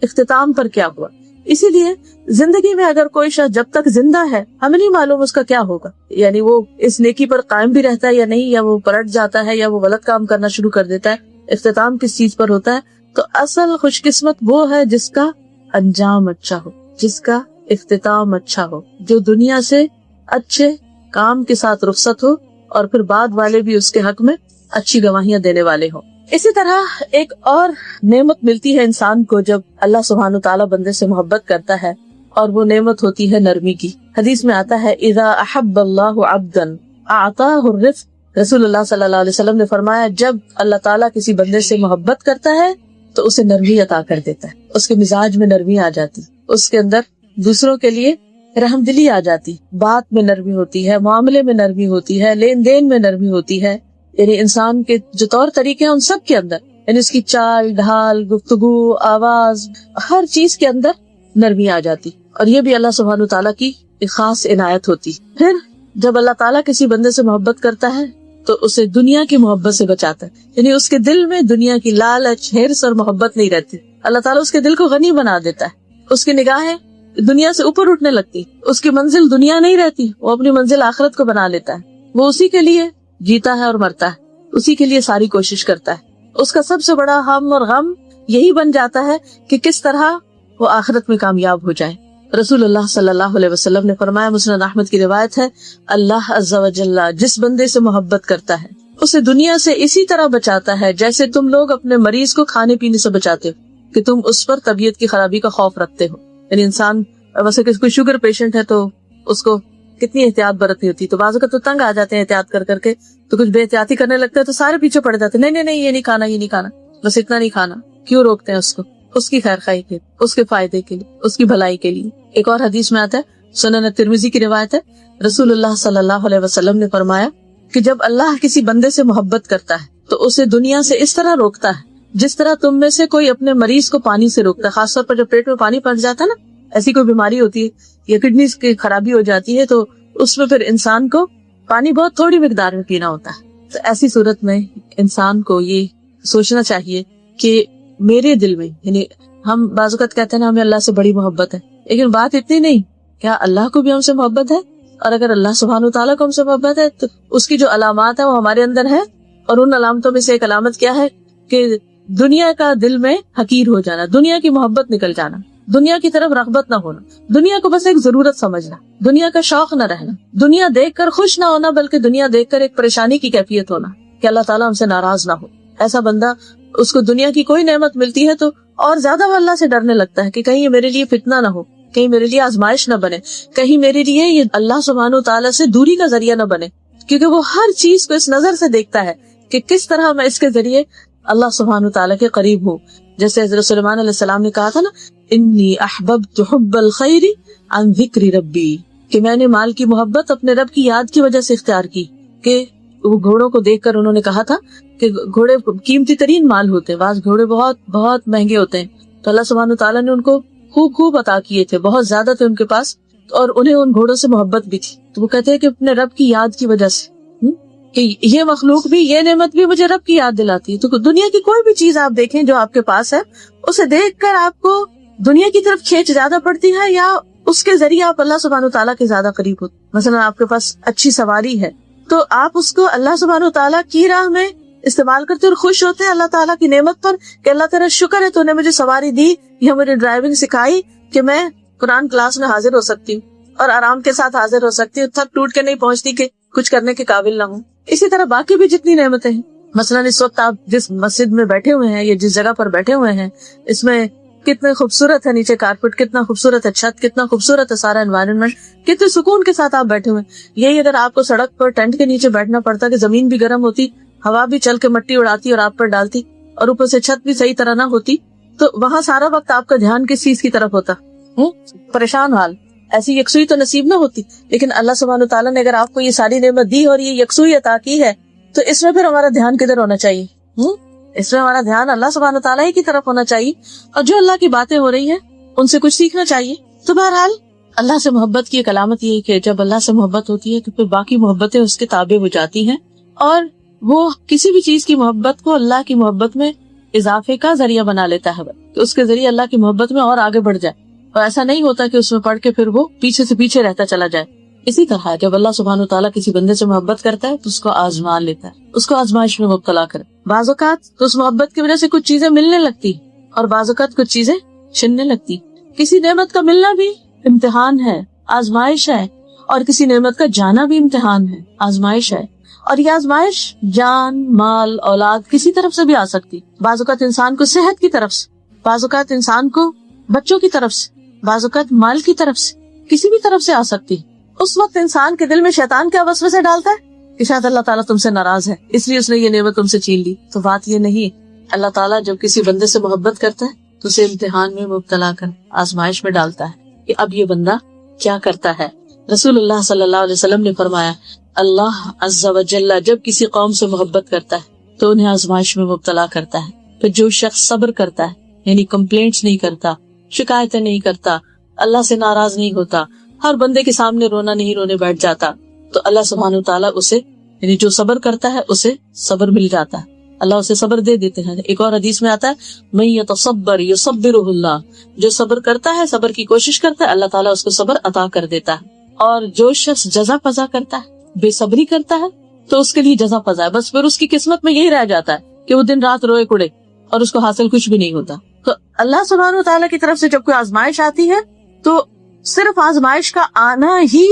اختتام پر کیا ہوا. اسی لیے زندگی میں اگر کوئی شخص جب تک زندہ ہے ہمیں نہیں معلوم اس کا کیا ہوگا, یعنی وہ اس نیکی پر قائم بھی رہتا ہے یا نہیں, یا وہ پلٹ جاتا ہے یا وہ غلط کام کرنا شروع کر دیتا ہے, اختتام کس چیز پر ہوتا ہے. تو اصل خوش قسمت وہ ہے جس کا انجام اچھا ہو, جس کا اختتام اچھا ہو, جو دنیا سے اچھے کام کے ساتھ رخصت ہو اور پھر بعد والے بھی اس کے حق میں اچھی گواہیاں دینے والے ہوں. اسی طرح ایک اور نعمت ملتی ہے انسان کو جب اللہ سبحانہ وتعالیٰ بندے سے محبت کرتا ہے, اور وہ نعمت ہوتی ہے نرمی کی. حدیث میں آتا ہے اذا احب اللہ عبدا اعطاہ الرفق, رسول اللہ صلی اللہ علیہ وسلم نے فرمایا جب اللہ تعالیٰ کسی بندے سے محبت کرتا ہے تو اسے نرمی عطا کر دیتا ہے, اس کے مزاج میں نرمی آ جاتی, اس کے اندر دوسروں کے لیے رحم دلی آ جاتی, بات میں نرمی ہوتی ہے, معاملے میں نرمی ہوتی ہے, لین دین میں نرمی ہوتی ہے. یعنی انسان کے جو طور طریقے ہیں ان سب کے اندر, یعنی اس کی چال ڈھال, گفتگو, آواز, ہر چیز کے اندر نرمی آ جاتی. اور یہ بھی اللہ سبحانہ وتعالیٰ کی ایک خاص عنایت ہوتی. پھر جب اللہ تعالیٰ کسی بندے سے محبت کرتا ہے تو اسے دنیا کی محبت سے بچاتا ہے, یعنی اس کے دل میں دنیا کی لالچ, ہرس اور محبت نہیں رہتی. اللہ تعالیٰ اس کے دل کو غنی بنا دیتا ہے, اس کی نگاہیں دنیا سے اوپر اٹھنے لگتی, اس کی منزل دنیا نہیں رہتی, وہ اپنی منزل آخرت کو بنا لیتا ہے. وہ اسی کے لیے جیتا ہے اور مرتا ہے, اسی کے لیے ساری کوشش کرتا ہے. اس کا سب سے بڑا ہم اور غم یہی بن جاتا ہے کہ کس طرح وہ آخرت میں کامیاب ہو جائے. رسول اللہ صلی اللہ علیہ وسلم نے فرمایا, مسند احمد کی روایت ہے, اللہ عز و جل جس بندے سے محبت کرتا ہے اسے دنیا سے اسی طرح بچاتا ہے جیسے تم لوگ اپنے مریض کو کھانے پینے سے بچاتے ہو کہ تم اس پر طبیعت کی خرابی کا خوف رکھتے ہو. یعنی انسان ویسے کوئی شوگر پیشنٹ ہے تو اس کو کتنی احتیاط برتنی ہوتی. تو بعض اوقات تو تنگ آ جاتے ہیں احتیاط کر کر کے, تو کچھ بے احتیاطی کرنے لگتے ہیں تو سارے پیچھے پڑ جاتے ہیں, نہیں یہ نہیں کھانا, یہ نہیں کھانا, بس اتنا نہیں کھانا. کیوں روکتے ہیں اس کو؟ اس کی خیر خواہی کے, اس کے فائدے کے لیے, اس کی بھلائی کے لیے. ایک اور حدیث میں آتا ہے, سنن ترمذی کی روایت ہے, رسول اللہ صلی اللہ علیہ وسلم نے فرمایا کہ جب اللہ کسی بندے سے محبت کرتا ہے تو اسے دنیا سے اس طرح روکتا ہے جس طرح تم میں سے کوئی اپنے مریض کو پانی سے روکتا ہے. خاص طور پر جب پیٹ میں پانی پڑ جاتا ہے نا, ایسی کوئی بیماری ہوتی ہے یا کڈنیز کی خرابی ہو جاتی ہے, تو اس میں پھر انسان کو پانی بہت تھوڑی مقدار میں پینا ہوتا ہے. تو ایسی صورت میں انسان کو یہ سوچنا چاہیے کہ میرے دل میں, یعنی ہم بعض اوقات کہتے ہیں نا ہمیں اللہ سے بڑی محبت ہے, لیکن بات اتنی نہیں, کیا اللہ کو بھی ہم سے محبت ہے؟ اور اگر اللہ سبحانہ وتعالیٰ کو ہم سے محبت ہے تو اس کی جو علامات ہے وہ ہمارے اندر ہے. اور ان علامتوں میں سے ایک علامت کیا ہے کہ دنیا کا دل میں حقیر ہو جانا, دنیا کی محبت نکل جانا, دنیا کی طرف رغبت نہ ہونا, دنیا کو بس ایک ضرورت سمجھنا, دنیا کا شوق نہ رہنا, دنیا دیکھ کر خوش نہ ہونا بلکہ دنیا دیکھ کر ایک پریشانی کی کیفیت ہونا کہ اللہ تعالیٰ ہم سے ناراض نہ ہو. ایسا بندہ, اس کو دنیا کی کوئی نعمت ملتی ہے تو اور زیادہ وہ اللہ سے ڈرنے لگتا ہے کہ کہیں یہ میرے لیے فتنہ نہ ہو, کہیں میرے لیے آزمائش نہ بنے, کہیں میرے لیے یہ اللہ سبحانہ وتعالیٰ سے دوری کا ذریعہ نہ بنے, کیونکہ وہ ہر چیز کو اس نظر سے دیکھتا ہے کہ کس طرح میں اس کے ذریعے اللہ سبحانہ وتعالیٰ کے قریب ہوں. جیسے حضرت سلیمان علیہ السلام نے کہا تھا نا, انی احببت حب الخیر عن ذکر ربی, کہ میں نے مال کی محبت اپنے رب کی یاد کی وجہ سے اختیار کی. کہ وہ گھوڑوں کو دیکھ کر انہوں نے کہا تھا کہ گھوڑے قیمتی ترین مال ہوتے ہیں, بعض گھوڑے بہت بہت مہنگے ہوتے ہیں, تو اللہ سبحانہ وتعالیٰ نے ان کو خوب عطا کیے تھے, بہت زیادہ تھے ان کے پاس, اور انہیں ان گھوڑوں سے محبت بھی تھی. تو وہ کہتے ہیں کہ اپنے رب کی یاد کی وجہ سے, کہ یہ مخلوق بھی, یہ نعمت بھی مجھے رب کی یاد دلاتی ہے. تو دنیا کی کوئی بھی چیز آپ دیکھیں جو آپ کے پاس ہے, اسے دیکھ کر آپ کو دنیا کی طرف کھینچ زیادہ پڑتی ہے یا اس کے ذریعے آپ اللہ سبحانہ وتعالیٰ کے زیادہ قریب ہوتے. مثلا آپ کے پاس اچھی سواری ہے تو آپ اس کو اللہ سبحانہ وتعالیٰ کی راہ میں استعمال کرتے اور خوش ہوتے ہیں اللہ تعالیٰ کی نعمت پر کہ اللہ تعالیٰ شکر ہے تو نے مجھے سواری دی, یا مجھے ڈرائیونگ سکھائی کہ میں قرآن کلاس میں حاضر ہو سکتی ہوں اور آرام کے ساتھ حاضر ہو سکتی ہوں, تھک ٹوٹ کے نہیں پہنچتی کہ کچھ کرنے کے قابل نہ ہوں. اسی طرح باقی بھی جتنی نعمتیں ہیں, مثلا اس وقت آپ جس مسجد میں بیٹھے ہوئے ہیں یا جس جگہ پر بیٹھے ہوئے ہیں, اس میں کتنے خوبصورت ہے نیچے کارپیٹ, کتنا خوبصورت ہے چھت, کتنا خوبصورت ہے سارا انوائرنمنٹ, کتنے سکون کے ساتھ آپ بیٹھے ہوئے ہیں. یہی اگر آپ کو سڑک پر ٹینٹ کے نیچے بیٹھنا پڑتا کہ زمین بھی گرم ہوتی, ہوا بھی چل کے مٹی اڑاتی اور آپ پر ڈالتی, اور اوپر سے چھت بھی صحیح طرح نہ ہوتی, تو وہاں سارا وقت آپ کا دھیان کس چیز کی طرف ہوتا؟ پریشان حال. ایسی یکسوئی تو نصیب نہ ہوتی. لیکن اللہ سبحانہ وتعالیٰ نے اگر آپ کو یہ ساری نعمت دی اور یہ یکسوئی عطا کی ہے تو اس میں پھر ہمارا دھیان کدھر ہونا چاہیے؟ اس میں ہمارا دھیان اللہ سبحانہ وتعالیٰ ہی کی طرف ہونا چاہیے, اور جو اللہ کی باتیں ہو رہی ہیں ان سے کچھ سیکھنا چاہیے. تو بہرحال اللہ سے محبت کی ایک علامت یہ ہے کہ جب اللہ سے محبت ہوتی ہے تو پھر باقی محبتیں اس کے تابع ہو جاتی ہیں, اور وہ کسی بھی چیز کی محبت کو اللہ کی محبت میں اضافے کا ذریعہ بنا لیتا ہے کہ اس کے ذریعے اللہ کی محبت میں اور آگے بڑھ جائے, اور ایسا نہیں ہوتا کہ اس میں پڑھ کے پھر وہ پیچھے سے پیچھے رہتا چلا جائے. اسی طرح جب اللہ سبحانہ وتعالیٰ کسی بندے سے محبت کرتا ہے تو اس کو آزمان لیتا ہے, اس کو آزمائش میں مبتلا کرے. بعض اوقات تو اس محبت کی وجہ سے کچھ چیزیں ملنے لگتی اور بعض اوقات کچھ چیزیں چھننے لگتی. کسی نعمت کا ملنا بھی امتحان ہے, آزمائش ہے, اور کسی نعمت کا جانا بھی امتحان ہے, آزمائش ہے. اور یہ آزمائش جان, مال, اولاد کسی طرف سے بھی آ سکتی. بعض اوقات انسان کو صحت کی طرف سے, بعض اوقات انسان کو بچوں کی طرف سے, بعض اوقات مال کی طرف سے, کسی بھی طرف سے آ سکتی. اس وقت انسان کے دل میں شیطان کیا وسوسے ڈالتا ہے کہ شاید اللہ تعالیٰ تم سے ناراض ہے اس لیے اس نے یہ نعمت تم سے چھین لی. تو بات یہ نہیں, اللہ تعالیٰ جب کسی بندے سے محبت کرتا ہے تو اسے امتحان میں مبتلا کر آزمائش میں ڈالتا ہے کہ اب یہ بندہ کیا کرتا ہے. رسول اللہ صلی اللہ علیہ وسلم نے فرمایا, اللہ عز و جل جب کسی قوم سے محبت کرتا ہے تو انہیں آزمائش میں مبتلا کرتا ہے. پھر جو شخص صبر کرتا ہے یعنی کمپلینٹس نہیں کرتا, شکایتیں نہیں کرتا, اللہ سے ناراض نہیں ہوتا, ہر بندے کے سامنے رونا نہیں رونے بیٹھ جاتا, تو اللہ سبحانہ وتعالیٰ اسے یعنی جو صبر کرتا ہے اسے صبر مل جاتا ہے, اللہ اسے صبر دے دیتے ہیں. ایک اور حدیث میں آتا ہے من یتصبر یصبرہ اللہ, جو صبر کرتا ہے, صبر کی کوشش کرتا ہے, اللہ تعالیٰ اس کو صبر عطا کر دیتا ہے. اور جو شخص جزا فضا کرتا ہے, بے صبری کرتا ہے, تو اس کے لیے جزا فضا ہے, بس پھر اس کی قسمت میں یہی رہ جاتا ہے کہ وہ دن رات روئے کڑے اور اس کو حاصل کچھ بھی نہیں ہوتا. تو اللہ سبحانہ وتعالیٰ کی طرف سے جب کوئی آزمائش آتی ہے تو صرف آزمائش کا آنا ہی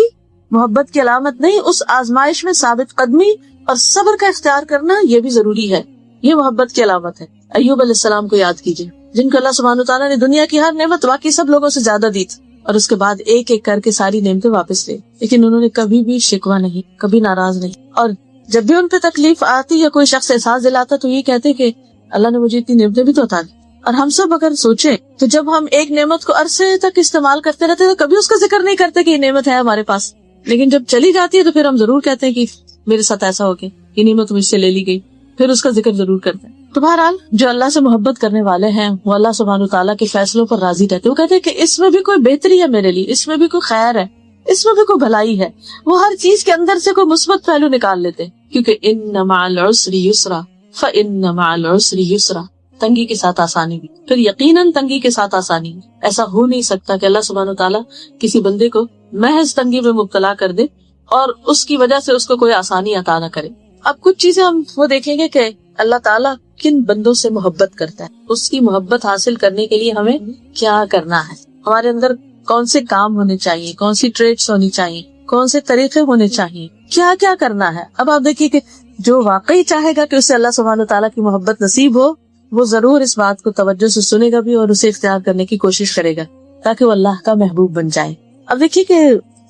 محبت کی علامت نہیں, اس آزمائش میں ثابت قدمی اور صبر کا اختیار کرنا یہ بھی ضروری ہے, یہ محبت کی علامت ہے. ایوب علیہ السلام کو یاد کیجئے, جن کو اللہ سبحانہ وتعالیٰ نے دنیا کی ہر نعمت واقعی سب لوگوں سے زیادہ دی تھی, اور اس کے بعد ایک ایک کر کے ساری نعمتیں واپس لے. لیکن انہوں نے کبھی بھی شکوہ نہیں, کبھی ناراض نہیں, اور جب بھی ان پہ تکلیف آتی یا کوئی شخص احساس دلاتا تو یہ کہتے کہ اللہ نے مجھے اتنی نعمتیں بھی تو عطا کی. اور ہم سب اگر سوچیں تو جب ہم ایک نعمت کو عرصے تک استعمال کرتے رہتے تو کبھی اس کا ذکر نہیں کرتے کہ یہ نعمت ہے ہمارے پاس, لیکن جب چلی جاتی ہے تو پھر ہم ضرور کہتے ہیں کہ میرے ساتھ ایسا ہو گیا, یہ نعمت مجھ سے لے لی گئی, پھر اس کا ذکر ضرور کرتے ہیں. تو بہرحال جو اللہ سے محبت کرنے والے ہیں وہ اللہ سبحانہ وتعالیٰ کے فیصلوں پر راضی رہتے. وہ کہتے ہیں کہ اس میں بھی کوئی بہتری ہے میرے لیے, اس میں بھی کوئی خیر ہے, اس میں بھی کوئی بھلائی ہے. وہ ہر چیز کے اندر سے کوئی مثبت پہلو نکال لیتے ہیں, کیونکہ ان مع العسر یسرا فان مع العسر یسرا, تنگی کے ساتھ آسانی بھی, پھر یقیناً تنگی کے ساتھ آسانی. ایسا ہو نہیں سکتا کہ اللہ سبحانہ وتعالیٰ کسی بندے کو محض تنگی میں مبتلا کر دے اور اس کی وجہ سے اس کو کوئی آسانی عطا نہ کرے. اب کچھ چیزیں ہم وہ دیکھیں گے کہ اللہ تعالیٰ کن بندوں سے محبت کرتا ہے, اس کی محبت حاصل کرنے کے لیے ہمیں کیا کرنا ہے, ہمارے اندر کون سے کام ہونے چاہیے, کون سی ٹریٹس ہونی چاہیے, کون سے طریقے ہونے چاہیے, کیا کیا کرنا ہے. اب آپ دیکھیے کہ جو واقعی چاہے گا کہ اسے اللہ سبحانہ تعالیٰ کی محبت نصیب ہو, وہ ضرور اس بات کو توجہ سے سنے گا بھی اور اسے اختیار کرنے کی کوشش کرے گا تاکہ وہ اللہ کا محبوب بن جائے. اب دیکھیے کہ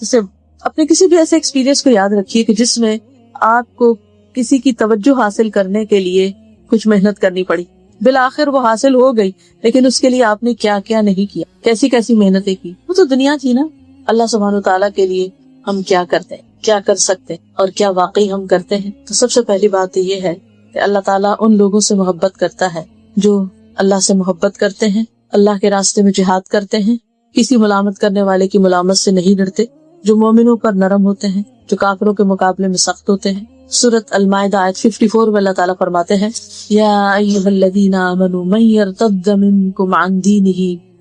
جیسے اپنے کسی بھی ایسے ایکسپیرینس کو یاد رکھیے کہ جس میں آپ کو کسی کی توجہ حاصل کرنے کے لیے کچھ محنت کرنی پڑی, بالآخر وہ حاصل ہو گئی, لیکن اس کے لیے آپ نے کیا کیا نہیں کیا, کیسی کیسی محنتیں کی. وہ تو دنیا تھی نا. اللہ سبحانہ تعالیٰ کے لیے ہم کیا کرتے ہیں, کیا کر سکتے ہیں, اور کیا واقعی ہم کرتے ہیں. تو سب سے پہلی بات یہ ہے کہ اللہ تعالیٰ ان لوگوں سے محبت کرتا ہے جو اللہ سے محبت کرتے ہیں, اللہ کے راستے میں جہاد کرتے ہیں, کسی ملامت کرنے والے کی ملامت سے نہیں ڈرتے, جو مومنوں پر نرم ہوتے ہیں, جو کافروں کے مقابلے میں سخت ہوتے ہیں. سورۃ المائدہ آیت 54 میں اللہ تعالیٰ فرماتے ہیں یا ایھا الذین آمنوا من یرتد منکم عن دینہ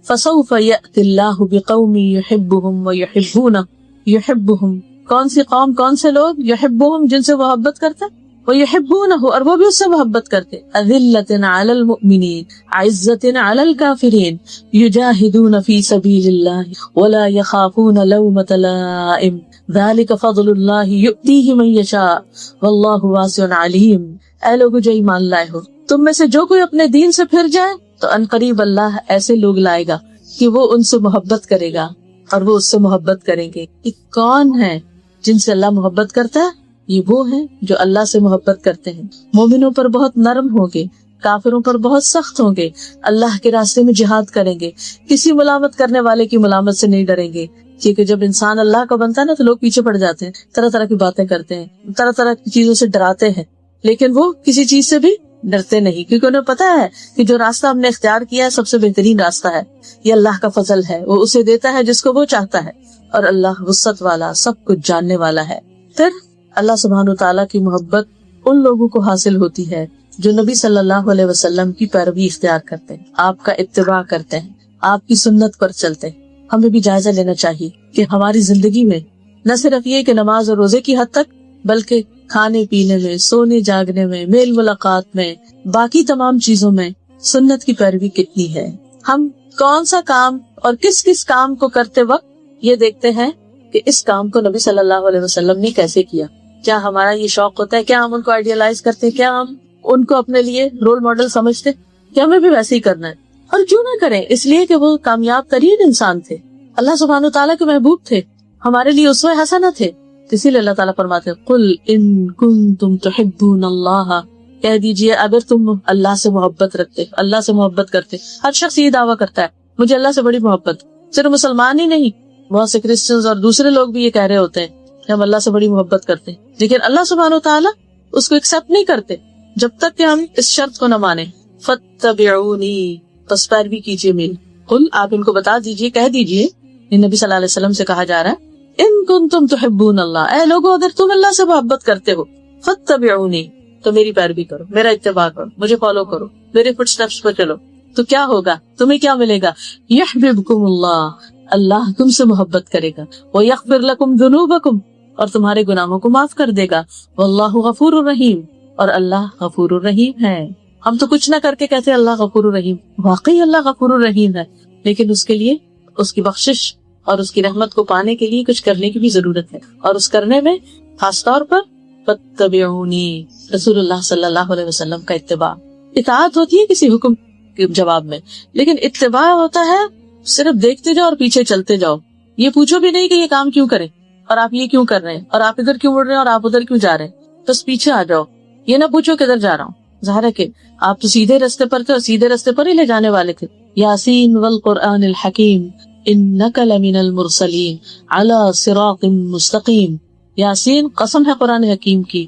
فسوف یأتی اللہ بقوم یحبهم ویحبونہ. یحبهم کون سی قوم, کون سے لوگ, یحبهم جن سے محبت کرتا ہے, ویحبونہ اور وہ بھی اس سے محبت کرتے, اذلۃ علی المؤمنین عزۃ علی الکافرین یجاہدون فی سبیل اللہ ولا یخافون لومۃ لائم ذالک فضل اللہ یؤتیہ من یشاء واللہ واسع علیم. اے لوگو جو ایمان لائے ہو, تم میں سے جو کوئی اپنے دین سے پھر جائے تو انقریب اللہ ایسے لوگ لائے گا کہ وہ ان سے محبت کرے گا اور وہ اس سے محبت کریں گے. یہ کون ہے جن سے اللہ محبت کرتا ہے؟ یہ وہ ہیں جو اللہ سے محبت کرتے ہیں, مومنوں پر بہت نرم ہوں گے, کافروں پر بہت سخت ہوں گے, اللہ کے راستے میں جہاد کریں گے, کسی ملامت کرنے والے کی ملامت سے نہیں ڈریں گے. کیونکہ جب انسان اللہ کا بنتا ہے نا تو لوگ پیچھے پڑ جاتے ہیں, طرح طرح کی باتیں کرتے ہیں, طرح طرح کی چیزوں سے ڈراتے ہیں, لیکن وہ کسی چیز سے بھی ڈرتے نہیں, کیونکہ انہیں پتا ہے کہ جو راستہ ہم نے اختیار کیا ہے سب سے بہترین راستہ ہے, یہ اللہ کا فضل ہے, وہ اسے دیتا ہے جس کو وہ چاہتا ہے, اور اللہ وسعت والا, سب کچھ جاننے والا ہے. پھر اللہ سبحانہ تعالیٰ کی محبت ان لوگوں کو حاصل ہوتی ہے جو نبی صلی اللہ علیہ وسلم کی پیروی اختیار کرتے ہیں, آپ کا اتباع کرتے ہیں, آپ کی سنت پر چلتے ہیں. ہمیں بھی جائزہ لینا چاہیے کہ ہماری زندگی میں نہ صرف یہ کہ نماز اور روزے کی حد تک, بلکہ کھانے پینے میں, سونے جاگنے میں, میل ملاقات میں, باقی تمام چیزوں میں سنت کی پیروی کتنی ہے. ہم کون سا کام اور کس کس کام کو کرتے وقت یہ دیکھتے ہیں کہ اس کام کو نبی صلی اللہ علیہ وسلم نے کیسے کیا. کیا ہمارا یہ شوق ہوتا ہے, کیا ہم ان کو آئیڈیلائز کرتے, کیا ہم ان کو اپنے لیے رول ماڈل سمجھتے کہ ہمیں بھی ویسے ہی کرنا ہے. اور کیوں نہ کریں, اس لیے کہ وہ کامیاب ترین انسان تھے, اللہ سبحانہ تعالیٰ کے محبوب تھے, ہمارے لیے اسوہ حسنہ تھے. اسی لیے اللہ تعالیٰ فرماتے ہیں قل ان کنتم تحبون اللہ, کہہ دیجئے اگر تم اللہ سے محبت رکھتے, اللہ سے محبت کرتے. ہر شخص یہ دعویٰ کرتا ہے مجھے اللہ سے بڑی محبت, صرف مسلمان ہی نہیں, بہت سے کرسچنز اور دوسرے لوگ بھی یہ کہہ رہے ہوتے ہیں کہ ہم اللہ سے بڑی محبت کرتے ہیں, لیکن اللہ سبحانہ تعالیٰ اس کو ایکسپٹ نہیں کرتے جب تک کہ ہم اس شرط کو نہ مانیں. فاتبعونی, پس پیروی کیجیے میری. قل, آپ ان کو بتا دیجئے, کہہ دیجئے, نبی صلی اللہ علیہ وسلم سے کہا جا رہا ہے ان کنتم تحبون اللہ, اے لوگو اگر تم اللہ سے محبت کرتے ہو, فاتبعونی, تو میری پیروی کرو, میرا اتباع کرو, مجھے فالو کرو, میرے فٹ سٹیپس پر چلو. تو کیا ہوگا, تمہیں کیا ملے گا؟ یحببکم اللہ, اللہ تم سے محبت کرے گا. ویغفر لکم ذنوبکم, اور تمہارے گناہوں کو معاف کر دے گا. واللہ غفور الرحیم, اور اللہ غفور الرحیم ہے. ہم تو کچھ نہ کر کے کہتے اللہ غفور الرحیم, واقعی اللہ غفور الرحیم ہے, لیکن اس کے لیے اس کی بخشش اور اس کی رحمت کو پانے کے لیے کچھ کرنے کی بھی ضرورت ہے, اور اس کرنے میں خاص طور پر فاتبعونی, رسول اللہ صلی اللہ علیہ وسلم کا اتباع. اطاعت ہوتی ہے کسی حکم کے جواب میں, لیکن اتباع ہوتا ہے صرف دیکھتے جاؤ اور پیچھے چلتے جاؤ. یہ پوچھو بھی نہیں کہ یہ کام کیوں کریں اور آپ یہ کیوں کر رہے ہیں اور آپ ادھر کیوں اڑ رہے ہیں اور آپ ادھر کیوں جا رہے ہیں. بس پیچھے آ جاؤ. یہ نہ پوچھو کدھر جا رہا ہوں. ظاہر ہے کہ آپ تو سیدھے راستے پر تھے اور سیدھے راستے پر ہی لے جانے والے تھے. یاسین والقرآن الحکیم انک لمن المرسلین علی صراط مستقیم. یاسین قسم ہے قرآن حکیم کی.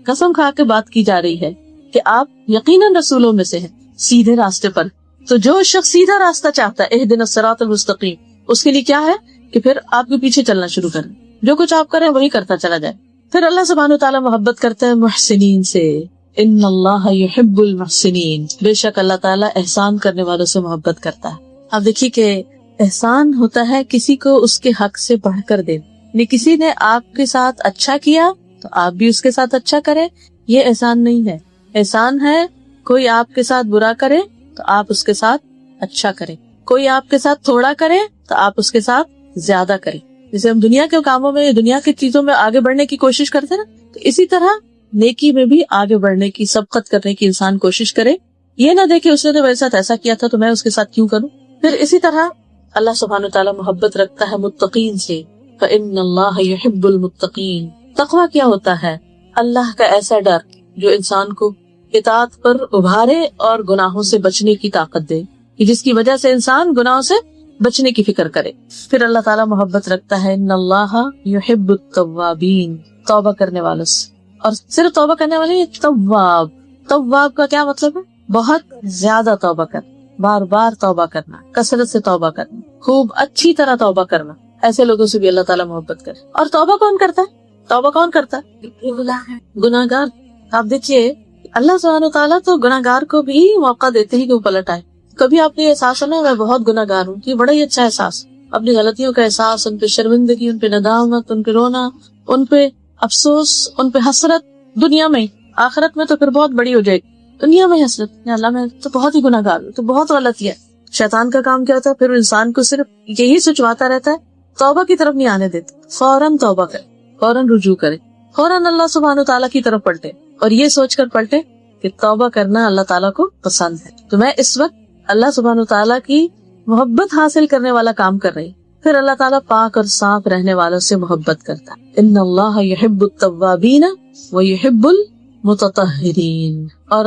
قسم کھا کے بات کی جا رہی ہے کہ آپ یقیناً رسولوں میں سے ہیں, سیدھے راستے پر. تو جو شخص سیدھا راستہ چاہتا ہے اہدنا الصراط المستقیم, اس کے لیے کیا ہے کہ پھر آپ کے پیچھے چلنا شروع کریں, جو کچھ آپ کریں وہی کرتا چلا جائے. پھر اللہ سبحانہ وتعالیٰ محبت کرتا ہے محسنین سے. ان اللہ یحب المحسنین, بے شک اللہ تعالیٰ احسان کرنے والوں سے محبت کرتا ہے. آپ دیکھیے کہ احسان ہوتا ہے کسی کو اس کے حق سے بڑھ کر دینا. کسی نے آپ کے ساتھ اچھا کیا تو آپ بھی اس کے ساتھ اچھا کریں, یہ احسان نہیں ہے. احسان ہے کوئی آپ کے ساتھ برا کرے تو آپ اس کے ساتھ اچھا کریں, کوئی آپ کے ساتھ تھوڑا کرے تو آپ اس کے ساتھ زیادہ کریں. جیسے ہم دنیا کے کاموں میں, دنیا کی چیزوں میں آگے بڑھنے کی کوشش کرتے ہیں نا, تو اسی طرح نیکی میں بھی آگے بڑھنے کی, سبقت کرنے کی انسان کوشش کرے. یہ نہ دیکھے اس نے تو میرے ساتھ ایسا کیا تھا تو میں اس کے ساتھ کیوں کروں. پھر اسی طرح اللہ سبحانہ وتعالیٰ محبت رکھتا ہے متقین سے. فإن اللہ یحب المتقین. تقویٰ کیا ہوتا ہے؟ اللہ کا ایسا ڈر جو انسان کو اطاعت پر ابھارے اور گناہوں سے بچنے کی طاقت دے, جس کی وجہ سے انسان گناہوں سے بچنے کی فکر کرے. پھر اللہ تعالیٰ محبت رکھتا ہے ان اللہ یحب التوابین, توبہ کرنے والوں سے. اور صرف توبہ کرنے والے, تواب, تواب کا کیا مطلب ہے؟ بہت زیادہ توبہ کرنا, بار بار توبہ کرنا, کثرت سے توبہ کرنا, خوب اچھی طرح توبہ کرنا. ایسے لوگوں سے بھی اللہ تعالیٰ محبت کرے. اور توبہ کون کرتا ہے؟ توبہ کون کرتا ہے؟ گناہ گار. آپ دیکھیے اللہ سبحانہ تعالیٰ تو گناہ گار کو بھی موقع دیتے ہیں کہ وہ پلٹ آئے. کبھی آپ نے احساس ہونا میں بہت گناہ گار ہوں, یہ بڑا ہی اچھا احساس, اپنی غلطیوں کا احساس, ان پہ شرمندگی, ان پہ ندامت, ان پہ رونا, ان پہ افسوس, ان پہ حسرت. دنیا میں, آخرت میں تو پھر بہت بڑی ہو جائے گی. دنیا میں حسرت, یا اللہ میں تو بہت ہی گناہ گار ہوں, تو بہت غلطی ہے. شیطان کا کام کیا ہوتا ہے؟ پھر انسان کو صرف یہی سوچواتا رہتا ہے, توبہ کی طرف نہیں آنے دیتا. فوراً توبہ کرے, فوراً رجوع کرے, فوراً اللہ سبحانہ تعالیٰ کی طرف پلٹے, اور یہ سوچ کر پلٹے کہ توبہ کرنا اللہ تعالیٰ کو پسند ہے. تو میں اس وقت اللہ سبحانہ تعالیٰ کی محبت حاصل کرنے والا کام کر رہی. پھر اللہ تعالیٰ پاک اور صاف رہنے والوں سے محبت کرتا ہے. ان اللہ یحب التوابین ویحب المتطہرین. اور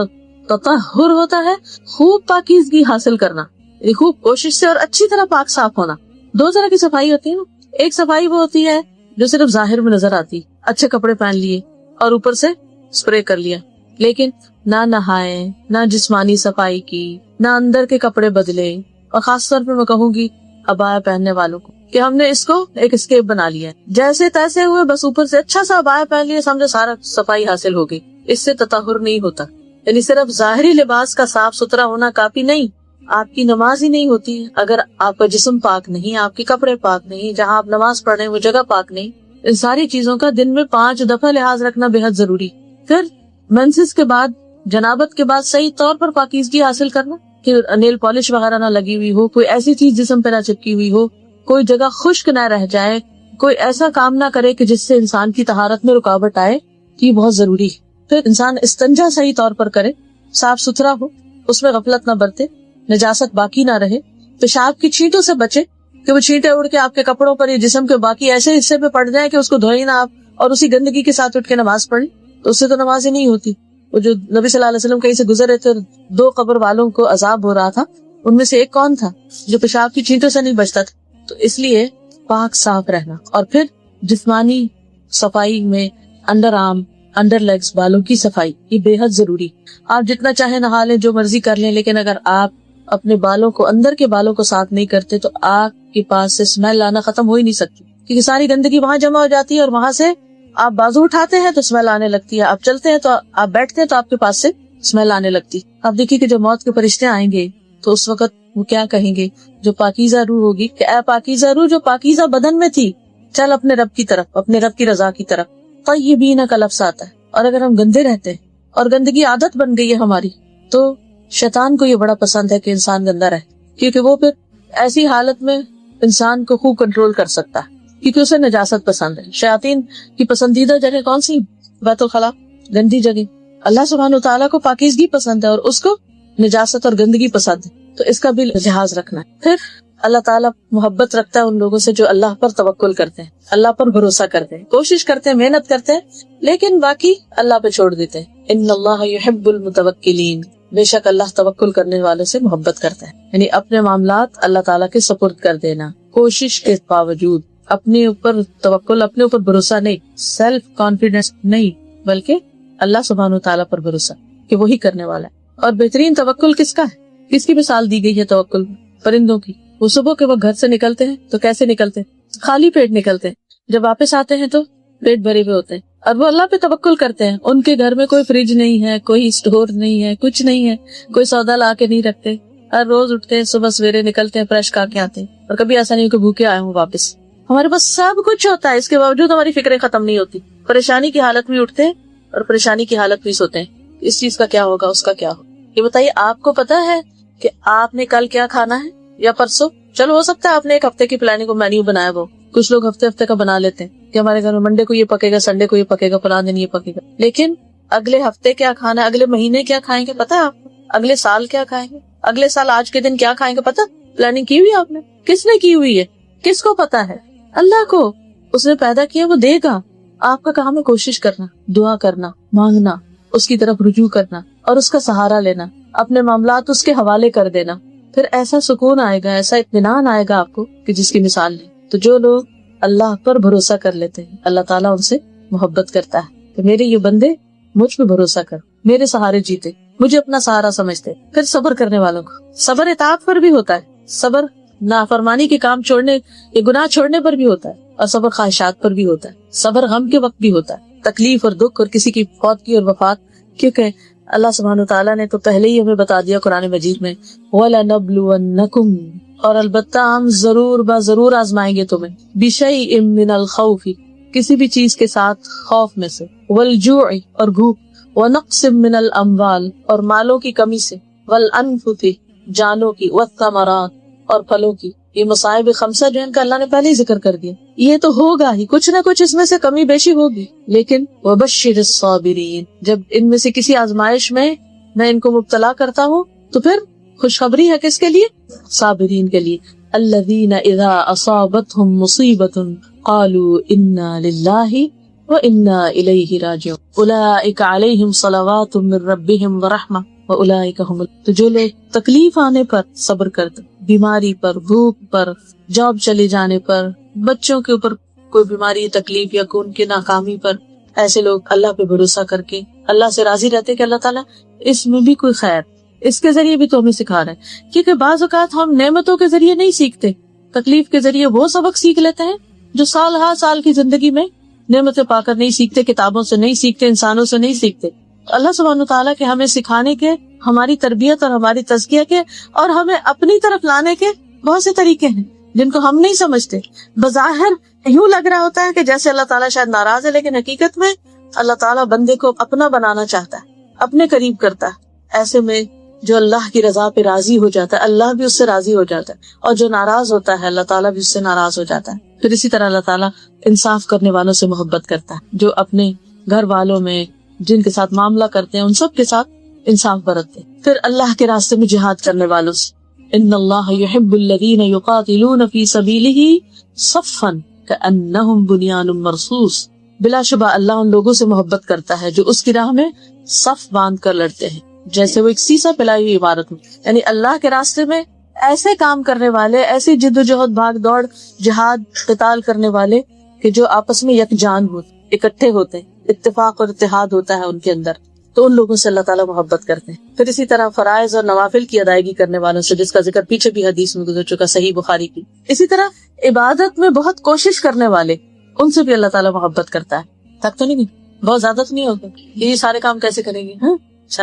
تطہر ہوتا ہے خوب پاکیزگی حاصل کرنا, خوب کوشش سے اور اچھی طرح پاک صاف ہونا. دو طرح کی صفائی ہوتی ہے نا. ایک صفائی وہ ہوتی ہے جو صرف ظاہر میں نظر آتی, اچھے کپڑے پہن لیے اور اوپر سے اسپرے کر لیا, لیکن نہ نہائے, نہ جسمانی صفائی کی, نہ اندر کے کپڑے بدلے. اور خاص طور پر میں کہوں گی عبایا پہننے والوں کو کہ ہم نے اس کو ایک اسکیپ بنا لیا ہے, جیسے تیسے ہوئے بس اوپر سے اچھا سا عبایا پہن لیا, سمجھے سارا صفائی حاصل ہو گئی. اس سے تطہر نہیں ہوتا. یعنی صرف ظاہری لباس کا صاف ستھرا ہونا کافی نہیں, آپ کی نماز ہی نہیں ہوتی اگر آپ کا جسم پاک نہیں, آپ کے کپڑے پاک نہیں, جہاں آپ نماز پڑھ رہے ہیں وہ جگہ پاک نہیں. ان ساری چیزوں کا دن میں 5 دفعہ لحاظ رکھنا بے حد ضروری. پھر منسس کے بعد, جنابت کے بعد صحیح طور پر پاکیزگی حاصل کرنا کہ نیل پالش وغیرہ نہ لگی ہوئی ہو, کوئی ایسی چیز جسم پہ نہ چپکی ہوئی ہو, کوئی جگہ خشک نہ رہ جائے, کوئی ایسا کام نہ کرے کہ جس سے انسان کی طہارت میں رکاوٹ آئے. یہ بہت ضروری ہے. پھر انسان استنجا صحیح طور پر کرے, صاف ستھرا ہو, اس میں غفلت نہ برتے, نجاست باقی نہ رہے. پیشاب کی چھینٹوں سے بچے کہ وہ چھینٹیں اڑ کے آپ کے کپڑوں پر یا جسم کے باقی ایسے حصے پہ پڑ جائیں کہ اس کو دھوئے نہ آپ, اور اسی گندگی کے ساتھ اٹھ کے نماز پڑھی, تو اس سے تو نماز ہی نہیں ہوتی. وہ جو نبی صلی اللہ علیہ وسلم کہیں سے گزر رہے تھے, 2 قبر والوں کو عذاب ہو رہا تھا, ان میں سے ایک کون تھا جو پیشاب کی چھینٹوں سے نہیں بچتا تھا. تو اس لیے پاک صاف رہنا. اور پھر جسمانی صفائی میں انڈر آرم, انڈر لیگز, بالوں کی صفائی, یہ بے حد ضروری. آپ جتنا چاہے نہا لیں, جو مرضی کر لیں, لیکن اگر آپ اپنے بالوں کو, اندر کے بالوں کو صاف نہیں کرتے تو آپ کے پاس سے اسمیل آنا ختم ہو ہی نہیں سکتی, کیونکہ ساری گندگی وہاں جمع ہو جاتی ہے, اور وہاں سے آپ بازو اٹھاتے ہیں تو اسمیل آنے لگتی ہے, آپ چلتے ہیں تو آپ بیٹھتے ہیں تو آپ کے پاس سے اسمیل آنے لگتی. آپ دیکھیے کہ جب موت کے فرشتے آئیں گے تو اس وقت وہ کیا کہیں گے؟ جو پاکیزہ روح ہوگی کہ اے پاکیزہ روح جو پاکیزہ بدن میں تھی, چل اپنے رب کی طرف, اپنے رب کی رضا کی طرف. طیبین کا لفظ آتا ہے. اور اگر ہم گندے رہتے ہیں اور گندگی عادت بن گئی ہے ہماری, تو شیطان کو یہ بڑا پسند ہے کہ انسان گندا رہے, کیونکہ وہ پھر ایسی حالت میں انسان کو خوب کنٹرول کر سکتا ہے, کیونکہ اسے نجاست پسند ہے. شیاطین کی پسندیدہ جگہ کون سی؟ بیت الخلا, گندی جگہ. اللہ سبحانہ وتعالیٰ کو پاکیزگی پسند ہے اور اس کو نجاست اور گندگی پسند ہے, تو اس کا بھی لحاظ رکھنا ہے. پھر اللہ تعالیٰ محبت رکھتا ہے ان لوگوں سے جو اللہ پر توکل کرتے ہیں، اللہ پر بھروسہ کرتے ہیں، کوشش کرتے ہیں، محنت کرتے ہیں، لیکن باقی اللہ پہ چھوڑ دیتے ہیں۔ ان اللہ یحب المتوکلین، بے شک اللہ توکل کرنے والوں سے محبت کرتا ہے، یعنی اپنے معاملات اللہ تعالیٰ کے سپرد کر دینا، کوشش کے باوجود، اپنے اوپر توکل، اپنے اوپر بھروسہ نہیں، سیلف کانفیڈنس نہیں، بلکہ اللہ سبحانہ و تعالیٰ پر بھروسہ کہ وہی کرنے والا ہے۔ اور بہترین توکل کس کا ہے؟ کس کی مثال دی گئی ہے توکل؟ پرندوں کی۔ وہ صبح کے وقت گھر سے نکلتے ہیں تو کیسے نکلتے ہیں؟ خالی پیٹ نکلتے ہیں، جب واپس آتے ہیں تو پیٹ بھرے ہوئے ہوتے ہیں، اور وہ اللہ پہ توکل کرتے ہیں۔ ان کے گھر میں کوئی فریج نہیں ہے، کوئی اسٹور نہیں ہے، کچھ نہیں ہے، کوئی سودا لا کے نہیں رکھتے، ہر روز اٹھتے ہیں، صبح سویرے نکلتے ہیں، فریش کھا کے آتے ہیں، اور کبھی ایسا نہیں کہ بھوکے آئے ہوں واپس۔ ہمارے پاس سب کچھ ہوتا ہے، اس کے باوجود ہماری فکریں ختم نہیں ہوتی، پریشانی کی حالت میں اٹھتے ہیں اور پریشانی کی حالت میں سوتے ہیں، اس چیز کا کیا ہوگا، اس کا کیا ہوگا۔ یہ بتائیے، آپ کو پتا ہے کہ آپ نے کل کیا کھانا ہے یا پرسوں؟ چلو ہو سکتا ہے آپ نے ایک ہفتے کی پلاننگ کو مینیو بنایا، وہ کچھ لوگ ہفتے کا بنا لیتے ہیں کہ ہمارے گھر میں منڈے کو یہ پکے گا، سنڈے کو یہ پکے گا، فلاں دن یہ پکے گا، لیکن اگلے ہفتے کیا کھانا ہے، اگلے مہینے کیا کھائیں گے پتا ہے آپ کو، اگلے سال کیا کھائیں گے، اگلے سال آج کے دن کیا کھائیں گے پتا؟ پلاننگ کی ہوئی آپ نے؟ کس نے کی ہوئی ہے؟ کس کو پتا ہے؟ اللہ کو۔ اس نے پیدا کیا، وہ دے گا۔ آپ کا کام ہے کوشش کرنا، دعا کرنا، مانگنا، اس کی طرف رجوع کرنا اور اس کا سہارا لینا، اپنے معاملات اس کے حوالے کر دینا، پھر ایسا سکون آئے گا، ایسا اطمینان آئے گا آپ کو کہ جس کی مثال نہیں۔ تو جو لوگ اللہ پر بھروسہ کر لیتے ہیں، اللہ تعالیٰ ان سے محبت کرتا ہے کہ میرے یہ بندے مجھ پہ بھروسہ کر، میرے سہارے جیتے، مجھے اپنا سہارا سمجھتے۔ پھر صبر کرنے والوں کو، صبر اطاعت پر بھی ہوتا ہے، صبر نافرمانی کے کام چھوڑنے یا گناہ چھوڑنے پر بھی ہوتا ہے، اور صبر خواہشات پر بھی ہوتا ہے، صبر غم کے وقت بھی ہوتا ہے، تکلیف اور دکھ اور کسی کی فوت کی اور وفات، کیونکہ اللہ سبحانہ وتعالیٰ نے تو پہلے ہی ہمیں بتا دیا قرآن مجید میں، وَلَنَبْلُوَنَّكُمْ، اور البتہ ہم ضرور آزمائیں گے تمہیں، بِشَيْءٍ مِّنَ الْخَوْفِ، کسی بھی چیز کے ساتھ خوف میں سے، وَالْجُوعِ، اور بھوک، وَنَقْصٍ مِّنَ الْأَمْوَالِ، اور مالوں کی کمی سے، وَالْأَنفُسِ، جانوں کی، وَالثَّمَرَاتِ، اور پھلوں کی۔ یہ مصائب خمسہ جو ان کا اللہ نے پہلے ہی ذکر کر دیا، یہ تو ہوگا ہی، کچھ نہ کچھ اس میں سے کمی بیشی ہوگی، لیکن وَبَشِّرِ الصَّابِرِينَ، جب ان میں سے کسی آزمائش میں میں ان کو مبتلا کرتا ہوں تو پھر خوشخبری ہے کس کے لیے؟ صابرین کے لیے۔ الذین اذا اصابتهم مصیبۃ قالوا انا للہ وانا الیہ راجعون اولئک علیہم صلوات من ربہم ورحمہ واولئک هم۔ تو جو لوگ تکلیف آنے پر صبر کرتے، بیماری پر، بھوک پر، جاب چلے جانے پر، بچوں کے اوپر کوئی بیماری، تکلیف یا ان کی ناکامی پر، ایسے لوگ اللہ پہ بھروسہ کر کے اللہ سے راضی رہتے کہ اللہ تعالیٰ اس میں بھی کوئی خیر، اس کے ذریعے بھی تو ہمیں سکھا رہے ہیں۔ کیونکہ بعض اوقات ہم نعمتوں کے ذریعے نہیں سیکھتے، تکلیف کے ذریعے وہ سبق سیکھ لیتے ہیں جو سال ہر سال کی زندگی میں نعمتیں پا کر نہیں سیکھتے، کتابوں سے نہیں سیکھتے، انسانوں سے نہیں سیکھتے۔ اللہ سبحانہ تعالیٰ کے ہمیں سکھانے کے، ہماری تربیت اور ہماری تزکیہ کے اور ہمیں اپنی طرف لانے کے بہت سے طریقے ہیں جن کو ہم نہیں سمجھتے۔ بظاہر یوں لگ رہا ہوتا ہے کہ جیسے اللہ تعالیٰ شاید ناراض ہے، لیکن حقیقت میں اللہ تعالیٰ بندے کو اپنا بنانا چاہتا ہے، اپنے قریب کرتا ہے۔ ایسے میں جو اللہ کی رضا پہ راضی ہو جاتا ہے، اللہ بھی اس سے راضی ہو جاتا ہے، اور جو ناراض ہوتا ہے اللہ تعالیٰ بھی اس سے ناراض ہو جاتا ہے۔ پھر اسی طرح اللہ تعالیٰ انصاف کرنے والوں سے محبت کرتا ہے، جو اپنے گھر والوں میں جن کے ساتھ معاملہ کرتے ہیں ان سب کے ساتھ انصاف برتتے ہیں۔ پھر اللہ کے راستے میں جہاد کرنے والوں سے، ان اللہ یحب الذین یقاتلون فی سبیلہ صفا کأنہم بنیان مرصوص، بلا شبہ اللہ ان لوگوں سے محبت کرتا ہے جو اس کی راہ میں صف باندھ کر لڑتے ہیں، جیسے وہ ایک سیسا پلائی ہوئی عبارت میں، یعنی اللہ کے راستے میں ایسے کام کرنے والے، ایسی جد و جہد، بھاگ دوڑ، جہاد، قتال کرنے والے کہ جو آپس میں یکجان ہوتے، اکٹھے ہوتے، اتفاق اور اتحاد ہوتا ہے ان کے اندر، تو ان لوگوں سے اللہ تعالیٰ محبت کرتے ہیں۔ پھر اسی طرح فرائض اور نوافل کی ادائیگی کرنے والوں سے، جس کا ذکر پیچھے بھی حدیث میں گزر چکا، صحیح بخاری کی۔ اسی طرح عبادت میں بہت کوشش کرنے والے، ان سے بھی اللہ تعالیٰ محبت کرتا ہے۔ تک تو نہیں بہت زیادہ تو نہیں ہوتا، یہ سارے کام کیسے کریں گے؟ ہاں،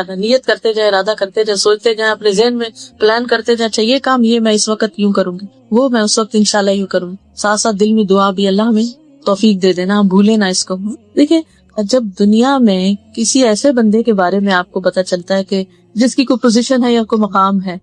نیت کرتے جائیں، ارادہ کرتے جائیں، سوچتے جائیں، اپنے ذہن میں پلان کرتے جائیں، اچھا یہ کام یہ میں اس وقت یوں کروں گی، وہ میں اس وقت انشاءاللہ یوں کروں گی، ساتھ ساتھ دل میں دعا بھی، اللہ ہمیں توفیق دے دینا، ہم بھولے نہ اس کو۔ دیکھیں، جب دنیا میں کسی ایسے بندے کے بارے میں آپ کو پتا چلتا ہے کہ جس کی کوئی پوزیشن ہے یا کوئی مقام ہے،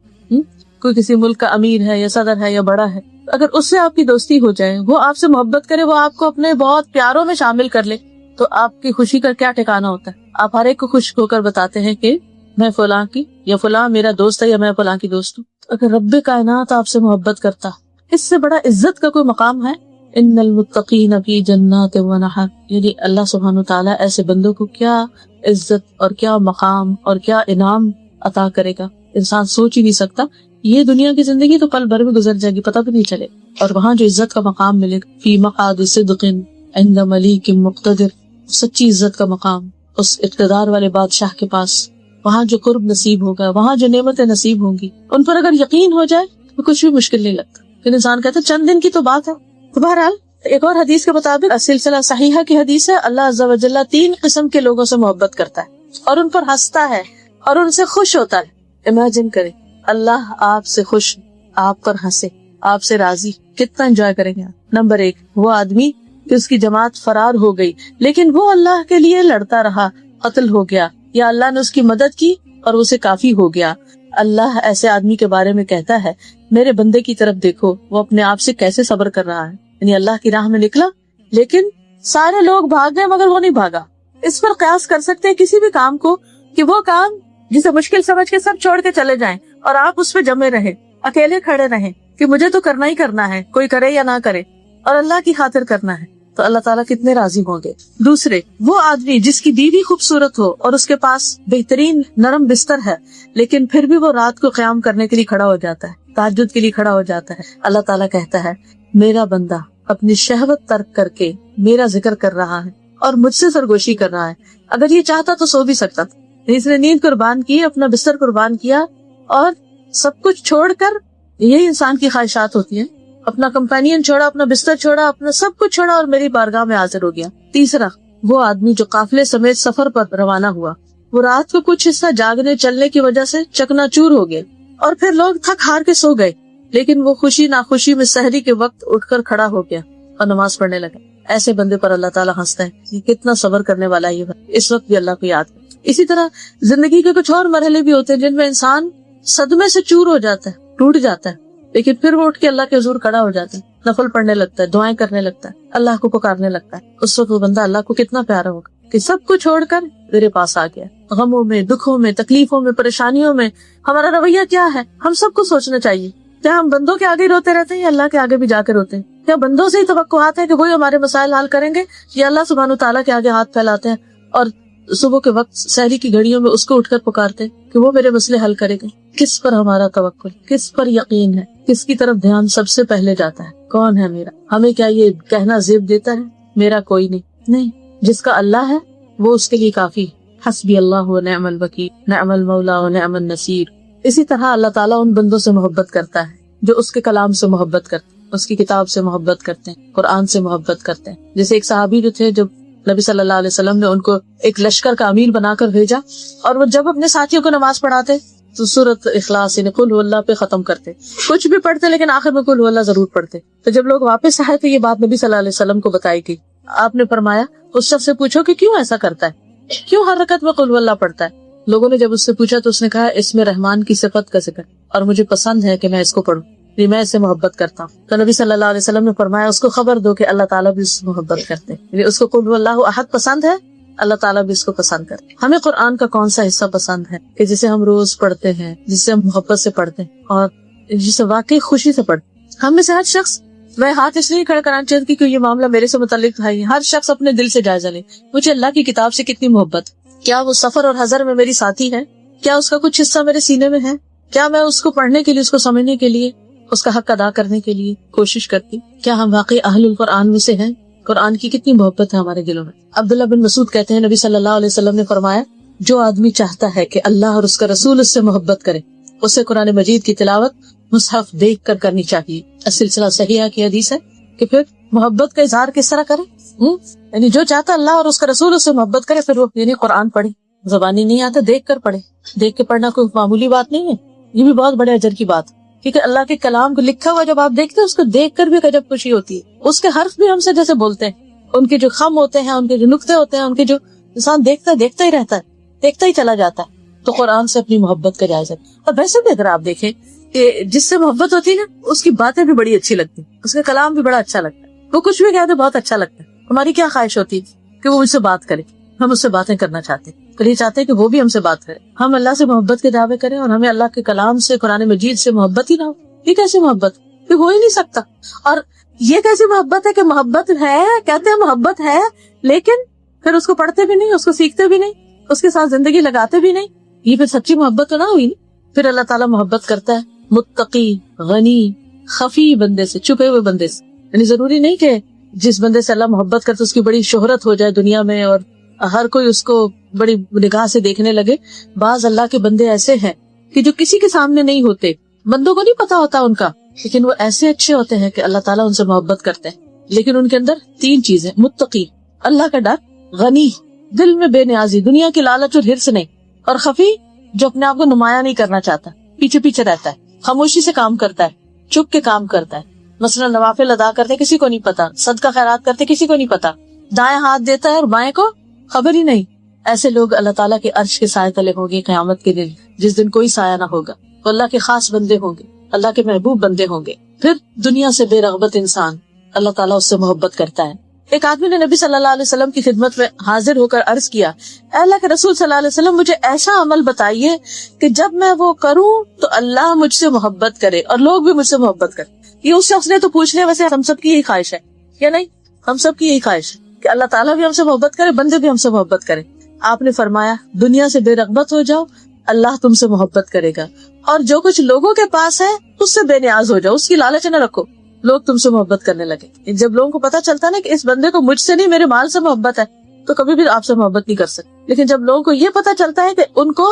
کوئی کسی ملک کا امیر ہے یا صدر ہے یا بڑا ہے، اگر اس سے آپ کی دوستی ہو جائے، وہ آپ سے محبت کرے، وہ آپ کو اپنے بہت پیاروں میں شامل کر لے، تو آپ کی خوشی کا کیا ٹھکانہ ہوتا ہے؟ آپ ہر ایک کو خوش ہو کر بتاتے ہیں کہ میں فلاں کی، یا فلاں میرا دوست ہے، یا میں فلاں کی دوست ہوں۔ اگر رب کائنات آپ سے محبت کرتا اس سے بڑا عزت کا کوئی مقام ہے؟ ان المتقین فی جنات و نہر، یعنی اللہ سبحانہ و تعالیٰ ایسے بندوں کو کیا عزت اور کیا مقام اور کیا انعام عطا کرے گا، انسان سوچ ہی نہیں سکتا. یہ دنیا کی زندگی تو پل بھر میں گزر جائے گی، پتہ بھی نہیں چلے، اور وہاں جو عزت کا مقام ملے گا، فی مقعد صدق عند ملیک مقتدر، سچی عزت کا مقام اس اقتدار والے بادشاہ کے پاس، وہاں جو قرب نصیب ہوگا، وہاں جو نعمتیں نصیب ہوں گی، ان پر اگر یقین ہو جائے تو کچھ بھی مشکل نہیں لگتا. پھر انسان کہتا ہے چند دن کی تو بات ہے. تو بہرحال ایک اور حدیث کے مطابق، سلسلہ صحیحہ کی حدیث ہے، اللہ عز و جل 3 قسم کے لوگوں سے محبت کرتا ہے اور ان پر ہنستا ہے اور ان سے خوش ہوتا ہے. امیجن کریں اللہ آپ سے خوش، آپ پر ہنسے، آپ سے راضی، کتنا انجوائے کریں گے. نمبر 1، وہ آدمی کہ اس کی جماعت فرار ہو گئی لیکن وہ اللہ کے لیے لڑتا رہا، قتل ہو گیا، یا اللہ نے اس کی مدد کی اور اسے کافی ہو گیا. اللہ ایسے آدمی کے بارے میں کہتا ہے میرے بندے کی طرف دیکھو، وہ اپنے آپ سے کیسے صبر کر رہا ہے. یعنی اللہ کی راہ میں نکلا لیکن سارے لوگ بھاگ گئے مگر وہ نہیں بھاگا. اس پر قیاس کر سکتے ہیں کسی بھی کام کو کہ وہ کام جسے مشکل سمجھ کے سب چھوڑ کے چلے جائیں اور آپ اس پہ جمے رہیں، اکیلے کھڑے رہیں کہ مجھے تو کرنا ہی کرنا ہے، کوئی کرے یا نہ کرے، اور اللہ کی خاطر کرنا ہے، تو اللہ تعالیٰ کتنے راضی ہوں گے. دوسرے، وہ آدمی جس کی بیوی خوبصورت ہو اور اس کے پاس بہترین نرم بستر ہے لیکن پھر بھی وہ رات کو قیام کرنے کے لیے کھڑا ہو جاتا ہے، تہجد کے لیے کھڑا ہو جاتا ہے. اللہ تعالیٰ کہتا ہے میرا بندہ اپنی شہوت ترک کر کے میرا ذکر کر رہا ہے اور مجھ سے سرگوشی کر رہا ہے. اگر یہ چاہتا تو سو بھی سکتا تھا، اس نے نیند قربان کی، اپنا بستر قربان کیا اور سب کچھ چھوڑ کر، یہی انسان کی خواہشات ہوتی ہیں، اپنا کمپینین چھوڑا، اپنا بستر چھوڑا، اپنا سب کچھ چھوڑا اور میری بارگاہ میں حاضر ہو گیا. تیسرا، وہ آدمی جو قافلے سمیت سفر پر روانہ ہوا، وہ رات کو کچھ حصہ جاگنے چلنے کی وجہ سے چکنا چور ہو گئے اور پھر لوگ تھک ہار کے سو گئے، لیکن وہ خوشی ناخوشی میں سحری کے وقت اٹھ کر کھڑا ہو گیا اور نماز پڑھنے لگا. ایسے بندے پر اللہ تعالیٰ ہنستا ہے، یہ کتنا صبر کرنے والا ہے، اس وقت بھی اللہ کو یاد کرے. اسی طرح زندگی کے کچھ اور مرحلے بھی ہوتے ہیں جن میں انسان صدمے سے چور ہو جاتا ہے، ٹوٹ جاتا ہے، لیکن پھر وہ اٹھ کے اللہ کے حضور کھڑا ہو جاتا ہے، نفل پڑھنے لگتا ہے، دعائیں کرنے لگتا ہے، اللہ کو پکارنے لگتا ہے. اس وقت وہ بندہ اللہ کو کتنا پیارا ہوگا کہ سب کچھ چھوڑ کر میرے پاس آ گیا. غموں میں، دکھوں میں، تکلیفوں میں، پریشانیوں میں ہمارا رویہ کیا ہے؟ ہم سب کو سوچنا چاہیے، کیا ہم بندوں کے آگے روتے رہتے ہیں یا اللہ کے آگے بھی جا کے روتے ہیں؟ کیا بندوں سے ہی توقعات ہے کہ وہی ہمارے مسائل حل کریں گے، یا اللہ سبحانہ تعالیٰ کے آگے ہاتھ پھیلاتے ہیں اور صبح کے وقت سحری کی گھڑیوں میں اس کو اٹھ کر پکارتے کہ وہ میرے مسئلے حل کرے گا؟ کس پر ہمارا توکل، کس پر یقین ہے، کس کی طرف دھیان سب سے پہلے جاتا ہے؟ کون ہے میرا؟ ہمیں کیا یہ کہنا زیب دیتا ہے میرا کوئی نہیں، جس کا اللہ ہے وہ اس کے لیے کافی. حسبی اللہ و نعم الوکیل، نعم المولا و نعم النصیر. اسی طرح اللہ تعالیٰ ان بندوں سے محبت کرتا ہے جو اس کے کلام سے محبت کرتے ہیں، اس کی کتاب سے محبت کرتے ہیں، قرآن سے محبت کرتے ہیں. جیسے ایک صحابی جو تھے، جب نبی صلی اللہ علیہ وسلم نے ان کو ایک لشکر کا امیر بنا کر بھیجا اور وہ جب اپنے ساتھیوں کو نماز پڑھاتے تو سورۃ اخلاص یعنی قل هو اللہ پہ ختم کرتے، کچھ بھی پڑھتے لیکن آخر میں قل هو اللہ ضرور پڑھتے. تو جب لوگ واپس آئے تو یہ بات نبی صلی اللہ علیہ وسلم کو بتائی گئی. آپ نے فرمایا اس شخص سے پوچھو کہ کیوں ایسا کرتا ہے، کیوں ہر رکعت میں قل هو اللہ پڑھتا ہے. لوگوں نے جب اس سے پوچھا تو اس نے کہا اس میں رحمان کی صفت کا ذکر اور مجھے پسند ہے کہ میں اس کو پڑھوں، میں اس سے محبت کرتا ہوں. تو نبی صلی اللہ علیہ وسلم نے فرمایا اس کو خبر دو کہ اللہ تعالیٰ بھی اس سے محبت کرتے ہیں، اس کو قل هو اللہ احد پسند ہے، اللہ تعالیٰ بھی اس کو پسند کرتے. ہمیں قرآن کا کون سا حصہ پسند ہے کہ جسے ہم روز پڑھتے ہیں، جسے ہم محبت سے پڑھتے ہیں اور جسے واقعی خوشی سے پڑھتے ہیں؟ ہم میں سے ہر شخص، میں ہاتھ اس لیے کھڑا کرانا چاہتی کہ یہ معاملہ میرے سے متعلق ہے، ہر شخص اپنے دل سے جائزہ لے مجھے اللہ کی کتاب سے کتنی محبت. کیا وہ سفر اور حضر میں میری ساتھی ہے؟ کیا اس کا کچھ حصہ میرے سینے میں ہے؟ کیا میں اس کو پڑھنے کے لیے، اس کو سمجھنے کے لیے، اس کا حق ادا کرنے کے لیے کوشش کرتی؟ کیا ہم واقعی اہل القرآن میں سے ہیں؟ قرآن کی کتنی محبت ہے ہمارے دلوں میں. عبداللہ بن مسعود کہتے ہیں نبی صلی اللہ علیہ وسلم نے فرمایا جو آدمی چاہتا ہے کہ اللہ اور اس کا رسول اس سے محبت کرے، اسے قرآن مجید کی تلاوت مصحف دیکھ کر کرنی چاہیے. سلسلہ صحیحہ کی حدیث ہے کہ پھر محبت کا اظہار کس طرح کرے، یعنی جو چاہتا اللہ اور اس کا رسول اس سے محبت کرے پھر وہ یعنی قرآن پڑھے، زبانی نہیں آتا دیکھ کر پڑھے. دیکھ کے پڑھنا کوئی معمولی بات نہیں ہے، یہ بھی بہت بڑے اجر کی بات ہے، کیونکہ اللہ کے کلام کو لکھا ہوا جب آپ دیکھتے ہیں اس کو دیکھ کر بھی غضب خوشی ہوتی ہے. اس کے حرف بھی ہم سے جیسے بولتے ہیں، ان کے جو خم ہوتے ہیں، ان کے جو نقطے ہوتے ہیں، ان کے جو انسان دیکھتا ہی رہتا ہے، دیکھتا ہی چلا جاتا ہے. تو قرآن سے اپنی محبت کا جائزہ. اور ویسے بھی اگر آپ دیکھیں کہ جس سے محبت ہوتی ہے نا اس کی باتیں بھی بڑی اچھی لگتی ہیں، اس کا کلام بھی بڑا اچھا لگتا ہے، وہ کچھ بھی کہتے بہت اچھا لگتا ہے. ہماری کیا خواہش ہوتی ہے کہ وہ مجھ سے بات کرے، ہم اس سے باتیں کرنا چاہتے ہیں، تو یہ چاہتے ہیں کہ وہ بھی ہم سے بات کرے. ہم اللہ سے محبت کے دعوے کریں اور ہمیں اللہ کے کلام سے، قرآن مجید سے محبت ہی نہ ہو. یہ کیسے محبت؟ یہ ہو ہی نہیں سکتا. اور یہ کیسی محبت ہے کہ محبت ہے، کہتے ہیں محبت ہے، لیکن پھر اس کو پڑھتے بھی نہیں، اس کو سیکھتے بھی نہیں، اس کے ساتھ زندگی لگاتے بھی نہیں. یہ پھر سچی محبت تو نہ ہوئی. پھر اللہ تعالیٰ محبت کرتا ہے متقی، غنی، خفی بندے سے، چھپے ہوئے بندے سے. یعنی ضروری نہیں کہ جس بندے سے اللہ محبت کرتا اس کی بڑی شہرت ہو جائے دنیا میں اور ہر کوئی اس کو بڑی نگاہ سے دیکھنے لگے. بعض اللہ کے بندے ایسے ہیں کہ جو کسی کے سامنے نہیں ہوتے، بندوں کو نہیں پتا ہوتا ان کا، لیکن وہ ایسے اچھے ہوتے ہیں کہ اللہ تعالیٰ ان سے محبت کرتے ہیں. لیکن ان کے اندر 3 چیزیں: متقی، اللہ کا ڈر، غنی، دل میں بے نیازی، دنیا کی لالچ اور ہرس نہیں، اور خفی، جو اپنے آپ کو نمایاں نہیں کرنا چاہتا، پیچھے پیچھے رہتا ہے، خاموشی سے کام کرتا ہے، چپ کے کام کرتا ہے. مثلا نوافل ادا کرتے کسی کو نہیں پتا، صدقہ خیرات کرتے کسی کو نہیں پتا، دائیں ہاتھ دیتا ہے اور بائیں کو خبر ہی نہیں. ایسے لوگ اللہ تعالیٰ کے عرش کے سائے تلے ہوں گے قیامت کے دن، جس دن کوئی سایہ نہ ہوگا. وہ اللہ کے خاص بندے ہوں گے، اللہ کے محبوب بندے ہوں گے. پھر دنیا سے بے رغبت انسان، اللہ تعالیٰ اس سے محبت کرتا ہے. ایک آدمی نے نبی صلی اللہ علیہ وسلم کی خدمت میں حاضر ہو کر عرض کیا، اے اللہ کے رسول صلی اللہ علیہ وسلم، مجھے ایسا عمل بتائیے کہ جب میں وہ کروں تو اللہ مجھ سے محبت کرے اور لوگ بھی مجھ سے محبت کریں. یہ اس شخص نے تو پوچھ لیا، ویسے ہم سب کی یہی خواہش ہے یا نہیں؟ ہم سب کی یہی خواہش ہے کہ اللہ تعالیٰ بھی ہم سے محبت کرے، بندے بھی ہم سے محبت کرے. آپ نے فرمایا، دنیا سے بے رغبت ہو جاؤ، اللہ تم سے محبت کرے گا، اور جو کچھ لوگوں کے پاس ہے اس سے بے نیاز ہو جاؤ، اس کی لالچ نہ رکھو، لوگ تم سے محبت کرنے لگے. جب لوگوں کو پتا چلتا ہے نا کہ اس بندے کو مجھ سے نہیں میرے مال سے محبت ہے، تو کبھی بھی آپ سے محبت نہیں کر سکتے. لیکن جب لوگوں کو یہ پتا چلتا ہے کہ ان کو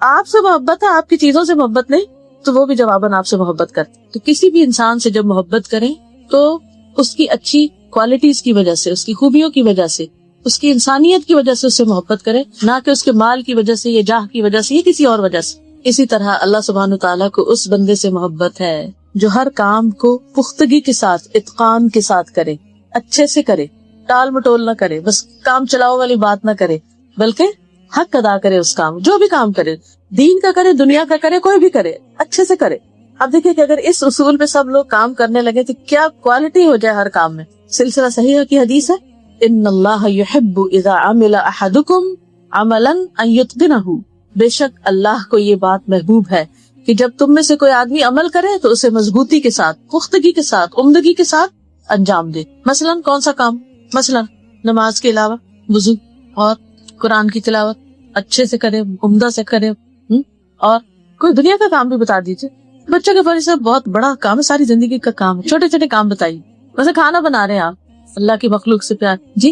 آپ سے محبت ہے، آپ کی چیزوں سے محبت نہیں، تو وہ بھی جواباً آپ سے محبت کرتے. تو کسی بھی انسان سے جب محبت کریں تو اس کی اچھی کوالٹیز کی وجہ سے، اس کی خوبیوں کی وجہ سے، اس کی انسانیت کی وجہ سے اس سے محبت کریں، نہ کہ اس کے مال کی وجہ سے یا جاہ کی وجہ سے یا کسی اور وجہ سے. اسی طرح اللہ سبحانہ تعالیٰ کو اس بندے سے محبت ہے جو ہر کام کو پختگی کے ساتھ، اتقان کے ساتھ کرے، اچھے سے کرے، ٹال مٹول نہ کرے، بس کام چلاؤ والی بات نہ کرے، بلکہ حق ادا کرے. اس کام، جو بھی کام کرے، دین کا کرے، دنیا کا کرے، کوئی بھی کرے، اچھے سے کرے. اب دیکھیں کہ اگر اس اصول پہ سب لوگ کام کرنے لگے تو کیا کوالٹی ہو جائے ہر کام میں. سلسلہ صحیحہ کی حدیث ہے، ان اللہ یحب اذا عمل احدکم عملا ان یتقنہ، بے شک اللہ کو یہ بات محبوب ہے کہ جب تم میں سے کوئی آدمی عمل کرے تو اسے مضبوطی کے ساتھ، پختگی کے ساتھ، عمدگی کے ساتھ انجام دے. مثلا کون سا کام؟ مثلا نماز کے علاوہ وضو اور قرآن کی تلاوت اچھے سے کرے، عمدہ سے کرے. اور کوئی دنیا کا کام بھی بتا دیجیے. بچوں کے فرض سے بہت بڑا کام ہے، ساری زندگی کا کام ہے. چھوٹے چھوٹے کام بتائیے. ویسے کھانا بنا رہے ہیں آپ، اللہ کی مخلوق سے پیار، جی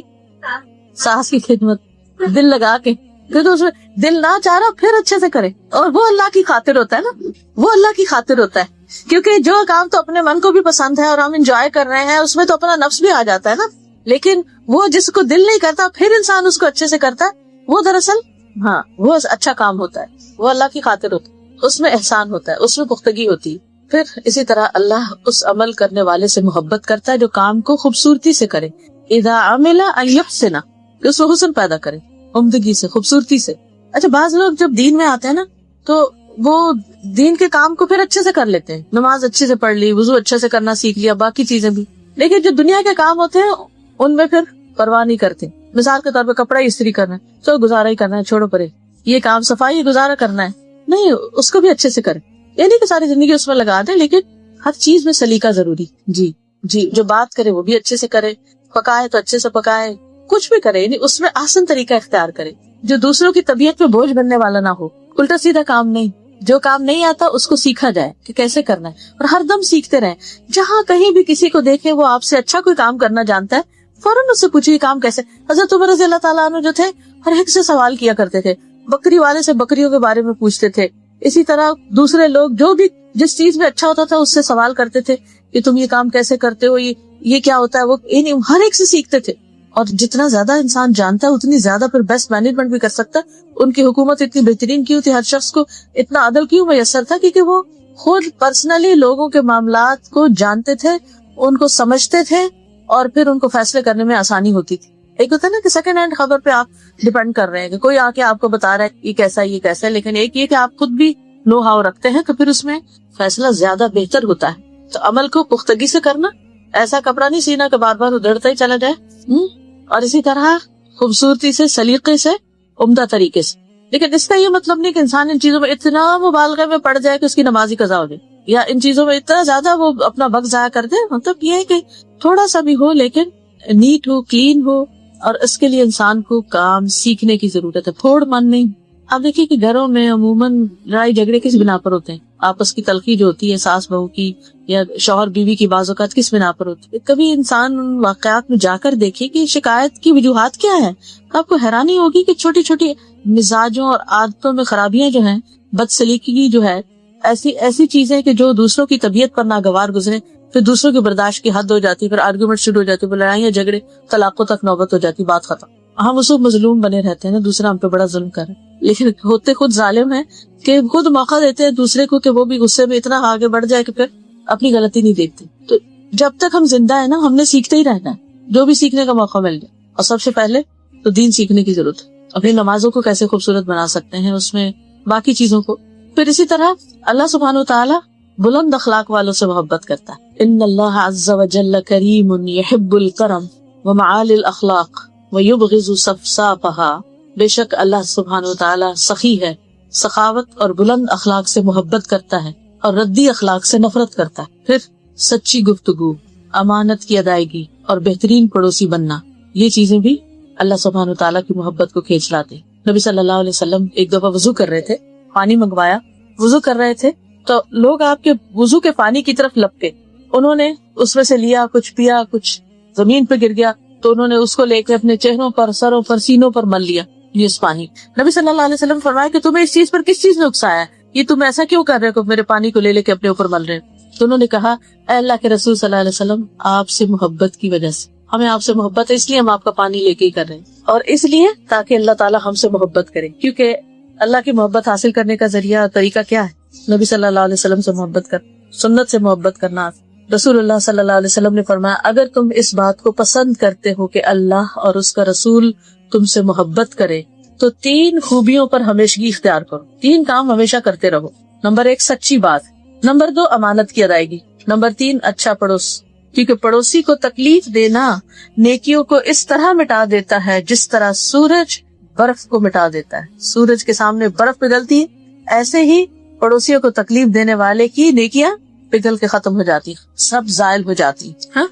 ساس کی خدمت دل لگا کے، پھر اس میں دل نہ چاہ رہا پھر اچھے سے کرے. اور وہ اللہ کی خاطر ہوتا ہے نا، وہ اللہ کی خاطر ہوتا ہے. کیونکہ جو کام تو اپنے من کو بھی پسند ہے اور ہم انجوائے کر رہے ہیں، اس میں تو اپنا نفس بھی آ جاتا ہے نا. لیکن وہ جس کو دل نہیں کرتا پھر انسان اس کو اچھے سے کرتا ہے، وہ دراصل وہ اچھا کام ہوتا ہے، وہ اللہ کی خاطر ہوتا ہے، اس میں احسان ہوتا ہے، اس میں پختگی ہوتی ہے. پھر اسی طرح اللہ اس عمل کرنے والے سے محبت کرتا ہے جو کام کو خوبصورتی سے کرے. اذا عمل ان یحسن، اس میں حسن پیدا کرے، عمدگی سے، خوبصورتی سے. اچھا بعض لوگ جب دین میں آتے ہیں نا تو وہ دین کے کام کو پھر اچھے سے کر لیتے ہیں، نماز اچھے سے پڑھ لی، وضو اچھے سے کرنا سیکھ لیا، باقی چیزیں بھی. لیکن جو دنیا کے کام ہوتے ہیں ان میں پھر پرواہ نہیں کرتے. مثال کے طور پہ کپڑا استری کرنا ہے، تو گزارا ہی کرنا ہے، چھوڑو پرے. یہ کام صفائی گزارا کرنا ہے، نہیں، اس کو بھی اچھے سے کرے. یہ نہیں کہ ساری زندگی اس میں لگا دیں، لیکن ہر چیز میں سلیقہ ضروری. جی جو بات کرے وہ بھی اچھے سے کرے، پکائے تو اچھے سے پکائے، کچھ بھی کرے یعنی اس میں آسان طریقہ اختیار کرے، جو دوسروں کی طبیعت پہ بوجھ بننے والا نہ ہو. الٹا سیدھا کام نہیں، جو کام نہیں آتا اس کو سیکھا جائے کہ کیسے کرنا ہے، اور ہر دم سیکھتے رہیں. جہاں کہیں بھی کسی کو دیکھے وہ آپ سے اچھا کوئی کام کرنا جانتا ہے، فوراً اس سے پوچھیے کام کیسے. حضرت عمر رضی اللہ تعالیٰ عنہ جو تھے ہر ایک سے سوال کیا کرتے تھے، بکری والے سے بکریوں کے بارے میں پوچھتے تھے. اسی طرح دوسرے لوگ جو بھی جس چیز میں اچھا ہوتا تھا اس سے سوال کرتے تھے کہ تم یہ کام کیسے کرتے ہو، یہ کیا ہوتا ہے. وہ ہر ایک سے سیکھتے تھے. اور جتنا زیادہ انسان جانتا ہے اتنی زیادہ پھر بیسٹ مینجمنٹ بھی کر سکتا ہے. ان کی حکومت اتنی بہترین کیوں تھی، ہر شخص کو اتنا عدل کیوں میسر تھا، کیونکہ وہ خود پرسنلی لوگوں کے معاملات کو جانتے تھے، ان کو سمجھتے تھے، اور پھر ان کو فیصلے کرنے میں آسانی ہوتی تھی. ایک ہوتا ہے نا کہ سیکنڈ ہینڈ خبر پہ آپ ڈیپینڈ کر رہے ہیں کہ کوئی آ کے آپ کو بتا رہا ہے یہ کیسا ہے یہ کیسا ہے، لیکن ایک یہ کہ آپ خود بھی نو ہاؤ رکھتے ہیں تو پھر اس میں فیصلہ زیادہ بہتر ہوتا ہے. تو عمل کو پختگی سے کرنا، ایسا کپڑا نہیں سینا کہ بار بار ادھڑتا ہی چلا جائے، اور اسی طرح خوبصورتی سے، سلیقے سے، عمدہ طریقے سے. لیکن اس کا یہ مطلب نہیں کہ انسان ان چیزوں میں اتنا مبالغے میں پڑ جائے کہ اس کی نماز ہی قضا ہو جائے. یا ان چیزوں میں اتنا زیادہ وہ اپنا وقت ضائع کر دے. مطلب یہ ہے کہ تھوڑا سا بھی ہو لیکن نیٹ ہو, کلین ہو, اور اس کے لیے انسان کو کام سیکھنے کی ضرورت ہے, پھوڑ من نہیں. آپ دیکھیے کہ گھروں میں عموماً لڑائی جھگڑے کس بنا پر ہوتے ہیں؟ آپس کی تلخی جو ہوتی ہے ساس بہو کی یا شوہر بیوی کی بعض اوقات کس بنا پر ہوتی ہے. کبھی انسان ان واقعات میں جا کر دیکھے کہ شکایت کی وجوہات کیا ہے. آپ کو حیرانی ہوگی کہ چھوٹی چھوٹی مزاجوں اور عادتوں میں خرابیاں جو ہیں, بدسلیقگی جو ہے, ایسی چیزیں کہ جو دوسروں کی طبیعت پر ناگوار گزرے, پھر دوسروں کی برداشت کی حد ہو جاتی, پھر آرگومنٹ شروع ہو جاتی, پھر لڑائیاں جھگڑے طلاقوں تک نوبت ہو جاتی, بات ختم. ہم اس وقت مظلوم بنے رہتے ہیں نا, دوسرا ہم پہ بڑا ظلم کر رہے, لیکن ہوتے خود ظالم ہیں کہ خود موقع دیتے ہیں دوسرے کو کہ وہ بھی غصے میں اتنا آگے بڑھ جائے کہ پھر اپنی غلطی نہیں دیکھتے. تو جب تک ہم زندہ ہیں نا, ہم نے سیکھتے ہی رہنا ہے, جو بھی سیکھنے کا موقع مل جائے. اور سب سے پہلے تو دین سیکھنے کی ضرورت ہے. اپنی نمازوں کو کیسے خوبصورت بنا سکتے ہیں, اس میں باقی چیزوں کو. پھر اسی طرح اللہ سبحانہ و تعالی بلند اخلاق والوں سے محبت کرتا ہے. ان اللہ عز وجل کریم یحب الکرم ومعالی الاخلاق ویبغض صفصافها. بے شک اللہ سبحانہ و تعالی سخی ہے, سخاوت اور بلند اخلاق سے محبت کرتا ہے اور ردی اخلاق سے نفرت کرتا ہے. پھر سچی گفتگو, امانت کی ادائیگی اور بہترین پڑوسی بننا, یہ چیزیں بھی اللہ سبحانہ و تعالیٰ کی محبت کو کھینچ لاتے. نبی صلی اللہ علیہ وسلم ایک دفعہ وضو کر رہے تھے, پانی منگوایا, وضو کر رہے تھے تو لوگ آپ کے وضو کے پانی کی طرف لپکے. انہوں نے اس میں سے لیا, کچھ پیا, کچھ زمین پہ گر گیا, تو انہوں نے اس کو لے کے اپنے چہروں پر, سروں پر, سینوں پر مل لیا یہ اس پانی. نبی صلی اللہ علیہ وسلم فرمایا کہ تمہیں اس چیز پر کس چیز نے اکسایا ہے, یہ تم ایسا کیوں کر رہے ہو, میرے پانی کو لے کے اپنے اوپر مل رہے. تو انہوں نے کہا, اے اللہ کے رسول صلی اللہ علیہ وسلم, آپ سے محبت کی وجہ سے, ہمیں آپ سے محبت ہے, اس لیے ہم آپ کا پانی لے کے ہی کر رہے ہیں, اور اس لیے تاکہ اللہ تعالیٰ ہم سے محبت کرے. کیونکہ اللہ کی محبت حاصل کرنے کا ذریعہ اور طریقہ کیا ہے؟ نبی صلی اللہ علیہ وسلم سے محبت کر, سنت سے محبت کرنا. رسول اللہ صلی اللہ علیہ وسلم نے فرمایا, اگر تم اس بات کو پسند کرتے ہو کہ اللہ اور اس کا رسول تم سے محبت کرے تو 3 خوبیوں پر ہمیشگی اختیار کرو, 3 کام ہمیشہ کرتے رہو. نمبر 1 سچی بات, نمبر 2 امانت کی ادائیگی, نمبر 3 اچھا پڑوس. کیونکہ پڑوسی کو تکلیف دینا نیکیوں کو اس طرح مٹا دیتا ہے جس طرح سورج برف کو مٹا دیتا ہے. سورج کے سامنے برف پگھلتی ہے, ایسے ہی پڑوسیوں کو تکلیف دینے والے کی نیکیاں پگھل کے ختم ہو جاتی, سب زائل ہو جاتی. ہاں,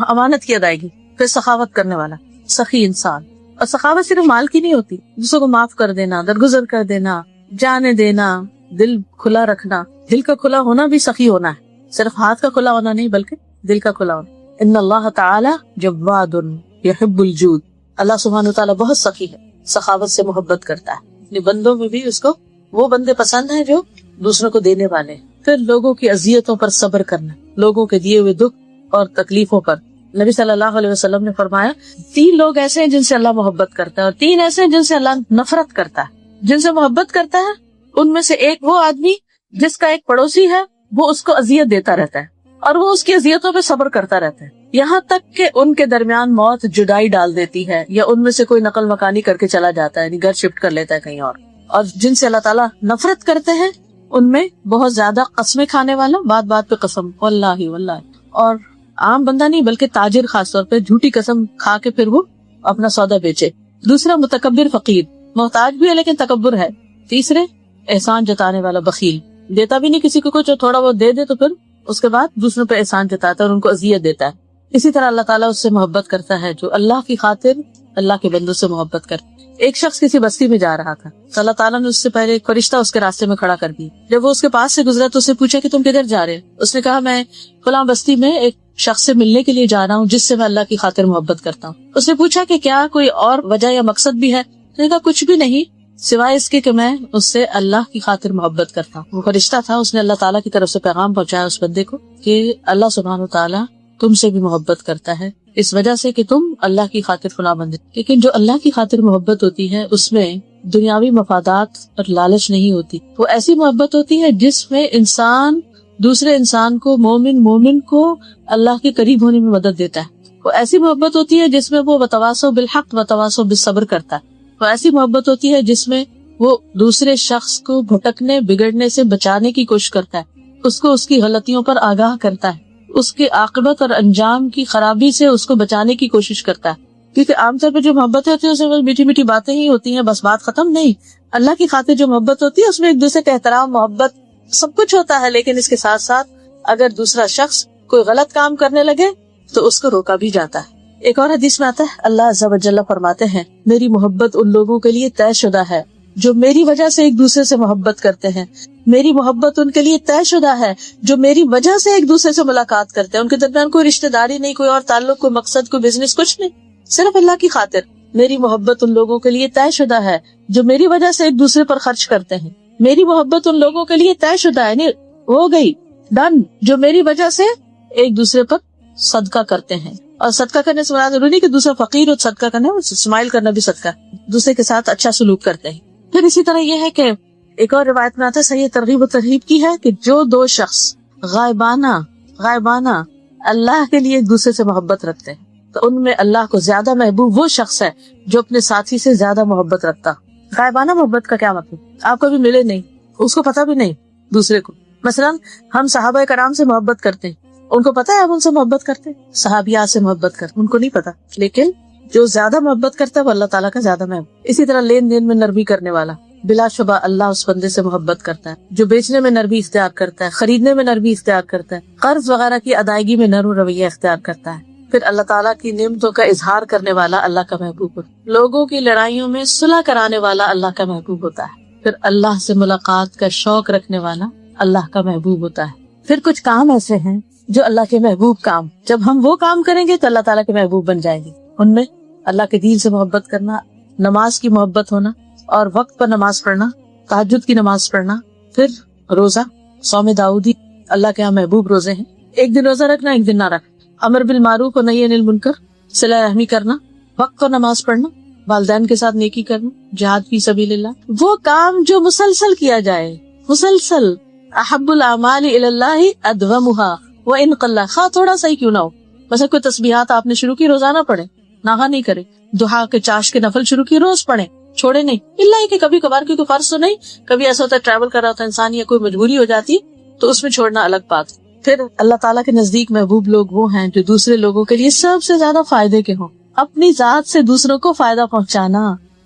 امانت کی ادائیگی. پھر سخاوت کرنے والا, سخی انسان. اور سخاوت صرف مال کی نہیں ہوتی, دوسروں کو معاف کر دینا, درگزر کر دینا, جانے دینا, دل کھلا رکھنا. دل کا کھلا ہونا بھی سخی ہونا ہے, صرف ہاتھ کا کھلا ہونا نہیں بلکہ دل کا کھلا ہونا. ان اللہ تعالی جواد یحب الجود. اللہ سبحانہ تعالیٰ بہت سخی ہے, سخاوت سے محبت کرتا ہے. اپنے بندوں میں بھی اس کو وہ بندے پسند ہیں جو دوسروں کو دینے والے. پھر لوگوں کی اذیتوں پر صبر کرنا, لوگوں کے دیے ہوئے دکھ اور تکلیفوں پر. نبی صلی اللہ علیہ وسلم نے فرمایا, 3 لوگ ایسے ہیں جن سے اللہ محبت کرتا ہے, اور 3 ایسے ہیں جن سے اللہ نفرت کرتا ہے. جن سے محبت کرتا ہے ان میں سے ایک وہ آدمی جس کا ایک پڑوسی ہے, وہ اس کو اذیت دیتا رہتا ہے اور وہ اس کی اذیتوں پہ صبر کرتا رہتا ہے, یہاں تک کہ ان کے درمیان موت جدائی ڈال دیتی ہے, یا ان میں سے کوئی نقل مکانی کر کے چلا جاتا ہے, یعنی گھر شفٹ کر لیتا ہے کہیں اور. اور جن سے اللہ تعالیٰ نفرت کرتے ہیں ان میں بہت زیادہ قسمیں کھانے والا, بات بات پہ قسم, واللہ واللہ, اور عام بندہ نہیں بلکہ تاجر خاص طور پہ جھوٹی قسم کھا کے پھر وہ اپنا سودا بیچے. دوسرا متکبر فقیر, محتاج بھی ہے لیکن تکبر ہے. تیسرے احسان جتانے والا بخیل, دیتا بھی نہیں کسی کو کچھ, تھوڑا بہت دے دے تو پھر اس کے بعد دوسروں پہ احسان جتاتا ہے اور ان کو اذیت دیتا ہے. اسی طرح اللہ تعالیٰ اس سے محبت کرتا ہے جو اللہ کی خاطر اللہ کے بندوں سے محبت کرتا. ایک شخص کسی بستی میں جا رہا تھا, اللہ تعالیٰ نے اس سے پہلے ایک فرشتہ اس کے راستے میں کھڑا کر دیا. جب وہ اس کے پاس سے گزرا تو اس سے پوچھا کہ تم کدھر جا رہے؟ اس نے کہا, میں فلاں بستی میں ایک شخص سے ملنے کے لیے جا رہا ہوں جس سے میں اللہ کی خاطر محبت کرتا ہوں. اس نے پوچھا کہ کیا کوئی اور وجہ یا مقصد بھی ہے؟ اس نے کہا, کچھ بھی نہیں سوائے اس کے کہ میں اس سے اللہ کی خاطر محبت کرتا ہوں. وہ فرشتہ تھا, اس نے اللہ تعالیٰ کی طرف سے پیغام پہنچایا اس بندے کو کہ اللہ سبحانہ تعالیٰ تم سے بھی محبت کرتا ہے اس وجہ سے کہ تم اللہ کی خاطر فلاں بندے. لیکن جو اللہ کی خاطر محبت ہوتی ہے اس میں دنیاوی مفادات اور لالچ نہیں ہوتی. وہ ایسی محبت ہوتی ہے جس میں انسان دوسرے انسان کو, مومن کو اللہ کے قریب ہونے میں مدد دیتا ہے. وہ ایسی محبت ہوتی ہے جس میں وہ وتواصوا بالحق وتواصوا بالصبر کرتا ہے. وہ ایسی محبت ہوتی ہے جس میں وہ دوسرے شخص کو بھٹکنے بگڑنے سے بچانے کی کوشش کرتا ہے, اس کو اس کی غلطیوں پر آگاہ کرتا ہے, اس کے عاقبت اور انجام کی خرابی سے اس کو بچانے کی کوشش کرتا ہے. کیونکہ عام طور پہ جو محبت ہوتی ہے اس میں میٹھی میٹھی باتیں ہی ہوتی ہیں, بس بات ختم نہیں. اللہ کی خاطر جو محبت ہوتی ہے اس میں ایک دوسرے کا احترام, محبت, سب کچھ ہوتا ہے، لیکن اس کے ساتھ ساتھ اگر دوسرا شخص کوئی غلط کام کرنے لگے تو اس کو روکا بھی جاتا ہے۔ ایک اور حدیث میں آتا ہے، اللہ عز و جل فرماتے ہیں میری محبت ان لوگوں کے لیے طے شدہ ہے جو میری وجہ سے ایک دوسرے سے محبت کرتے ہیں، میری محبت ان کے لیے طے شدہ ہے جو میری وجہ سے ایک دوسرے سے ملاقات کرتے ہیں، ان کے درمیان کوئی رشتہ داری نہیں، کوئی اور تعلق، کوئی مقصد، کوئی بزنس، کچھ نہیں، صرف اللہ کی خاطر۔ میری محبت ان لوگوں کے لیے طے شدہ ہے جو میری وجہ سے ایک دوسرے پر خرچ کرتے ہیں، میری محبت ان لوگوں کے لیے طے شدہ ہے، ہو گئی، ڈن، جو میری وجہ سے ایک دوسرے پر صدقہ کرتے ہیں۔ اور صدقہ کرنے سے مراد ضروری نہیں کہ دوسرا فقیر ہو، صدقہ کرنا، اسمائل کرنا بھی صدقہ، دوسرے کے ساتھ اچھا سلوک کرتے ہیں۔ پھر اسی طرح یہ ہے کہ ایک اور روایت میں آتا ہے، صحیح ترغیب و ترہیب کی ہے، کہ جو دو شخص غائبانہ اللہ کے لیے ایک دوسرے سے محبت رکھتے ہیں تو ان میں اللہ کو زیادہ محبوب وہ شخص ہے جو اپنے ساتھی سے زیادہ محبت رکھتا۔ غائبانہ محبت کا کیا مطلب؟ آپ کبھی ملے نہیں، اس کو پتا بھی نہیں دوسرے کو۔ مثلا ہم صحابہ کرام سے محبت کرتے ہیں، ان کو پتا ہے ہم ان سے محبت کرتے ہیں، صحابیات سے محبت کرتے، ان کو نہیں پتا، لیکن جو زیادہ محبت کرتا ہے وہ اللہ تعالیٰ کا زیادہ محبوب۔ اسی طرح لین دین میں نرمی کرنے والا، بلا شبہ اللہ اس بندے سے محبت کرتا ہے۔ جو بیچنے میں نرمی اختیار کرتا ہے، خریدنے میں نرمی اختیار کرتا ہے، قرض وغیرہ کی ادائیگی میں نرم رویہ اختیار کرتا ہے، پھر اللہ تعالیٰ کی نعمتوں کا اظہار کرنے والا اللہ کا محبوب ہوتا ہے، لوگوں کی لڑائیوں میں صلح کرانے والا اللہ کا محبوب ہوتا ہے، پھر اللہ سے ملاقات کا شوق رکھنے والا اللہ کا محبوب ہوتا ہے۔ پھر کچھ کام ایسے ہیں جو اللہ کے محبوب کام، جب ہم وہ کام کریں گے تو اللہ تعالیٰ کے محبوب بن جائیں گے۔ ان میں اللہ کے دین سے محبت کرنا، نماز کی محبت ہونا اور وقت پر نماز پڑھنا، تہجد کی نماز پڑھنا، پھر روزہ، صوم داؤدی اللہ کے یہاں محبوب روزے ہیں، ایک دن روزہ رکھنا، ایک دن نہ رکھنا، امر بالمعروف اور نہی عن المنکر، صلہ رحمی کرنا، وقت پر نماز پڑھنا، والدین کے ساتھ نیکی کرنا، جہاد فی سبیل اللہ، وہ کام جو مسلسل کیا جائے، مسلسل، احب الاعمال الی اللہ ادومها وان قل، خواہ تھوڑا سا ہی کیوں نہ ہو۔ مثلا کوئی تسبیحات آپ نے شروع کی، روزانہ پڑھیں، ناغا نہیں کرے، دہا کے چاش کے نفل شروع کی، روز پڑھیں، چھوڑے نہیں، اللہ کہ کبھی کبھار کیونکہ فرض تو نہیں، کبھی ایسا ہوتا ہے ٹریول کر رہا ہوتا ہے انسان یا کوئی مجبوری ہو جاتی تو اس میں چھوڑنا الگ بات۔ پھر اللہ تعالیٰ کے نزدیک محبوب لوگ وہ ہیں جو دوسرے لوگوں کے لیے سب سے زیادہ فائدے کے ہوں، اپنی ذات سے دوسروں کو فائدہ پہنچانا،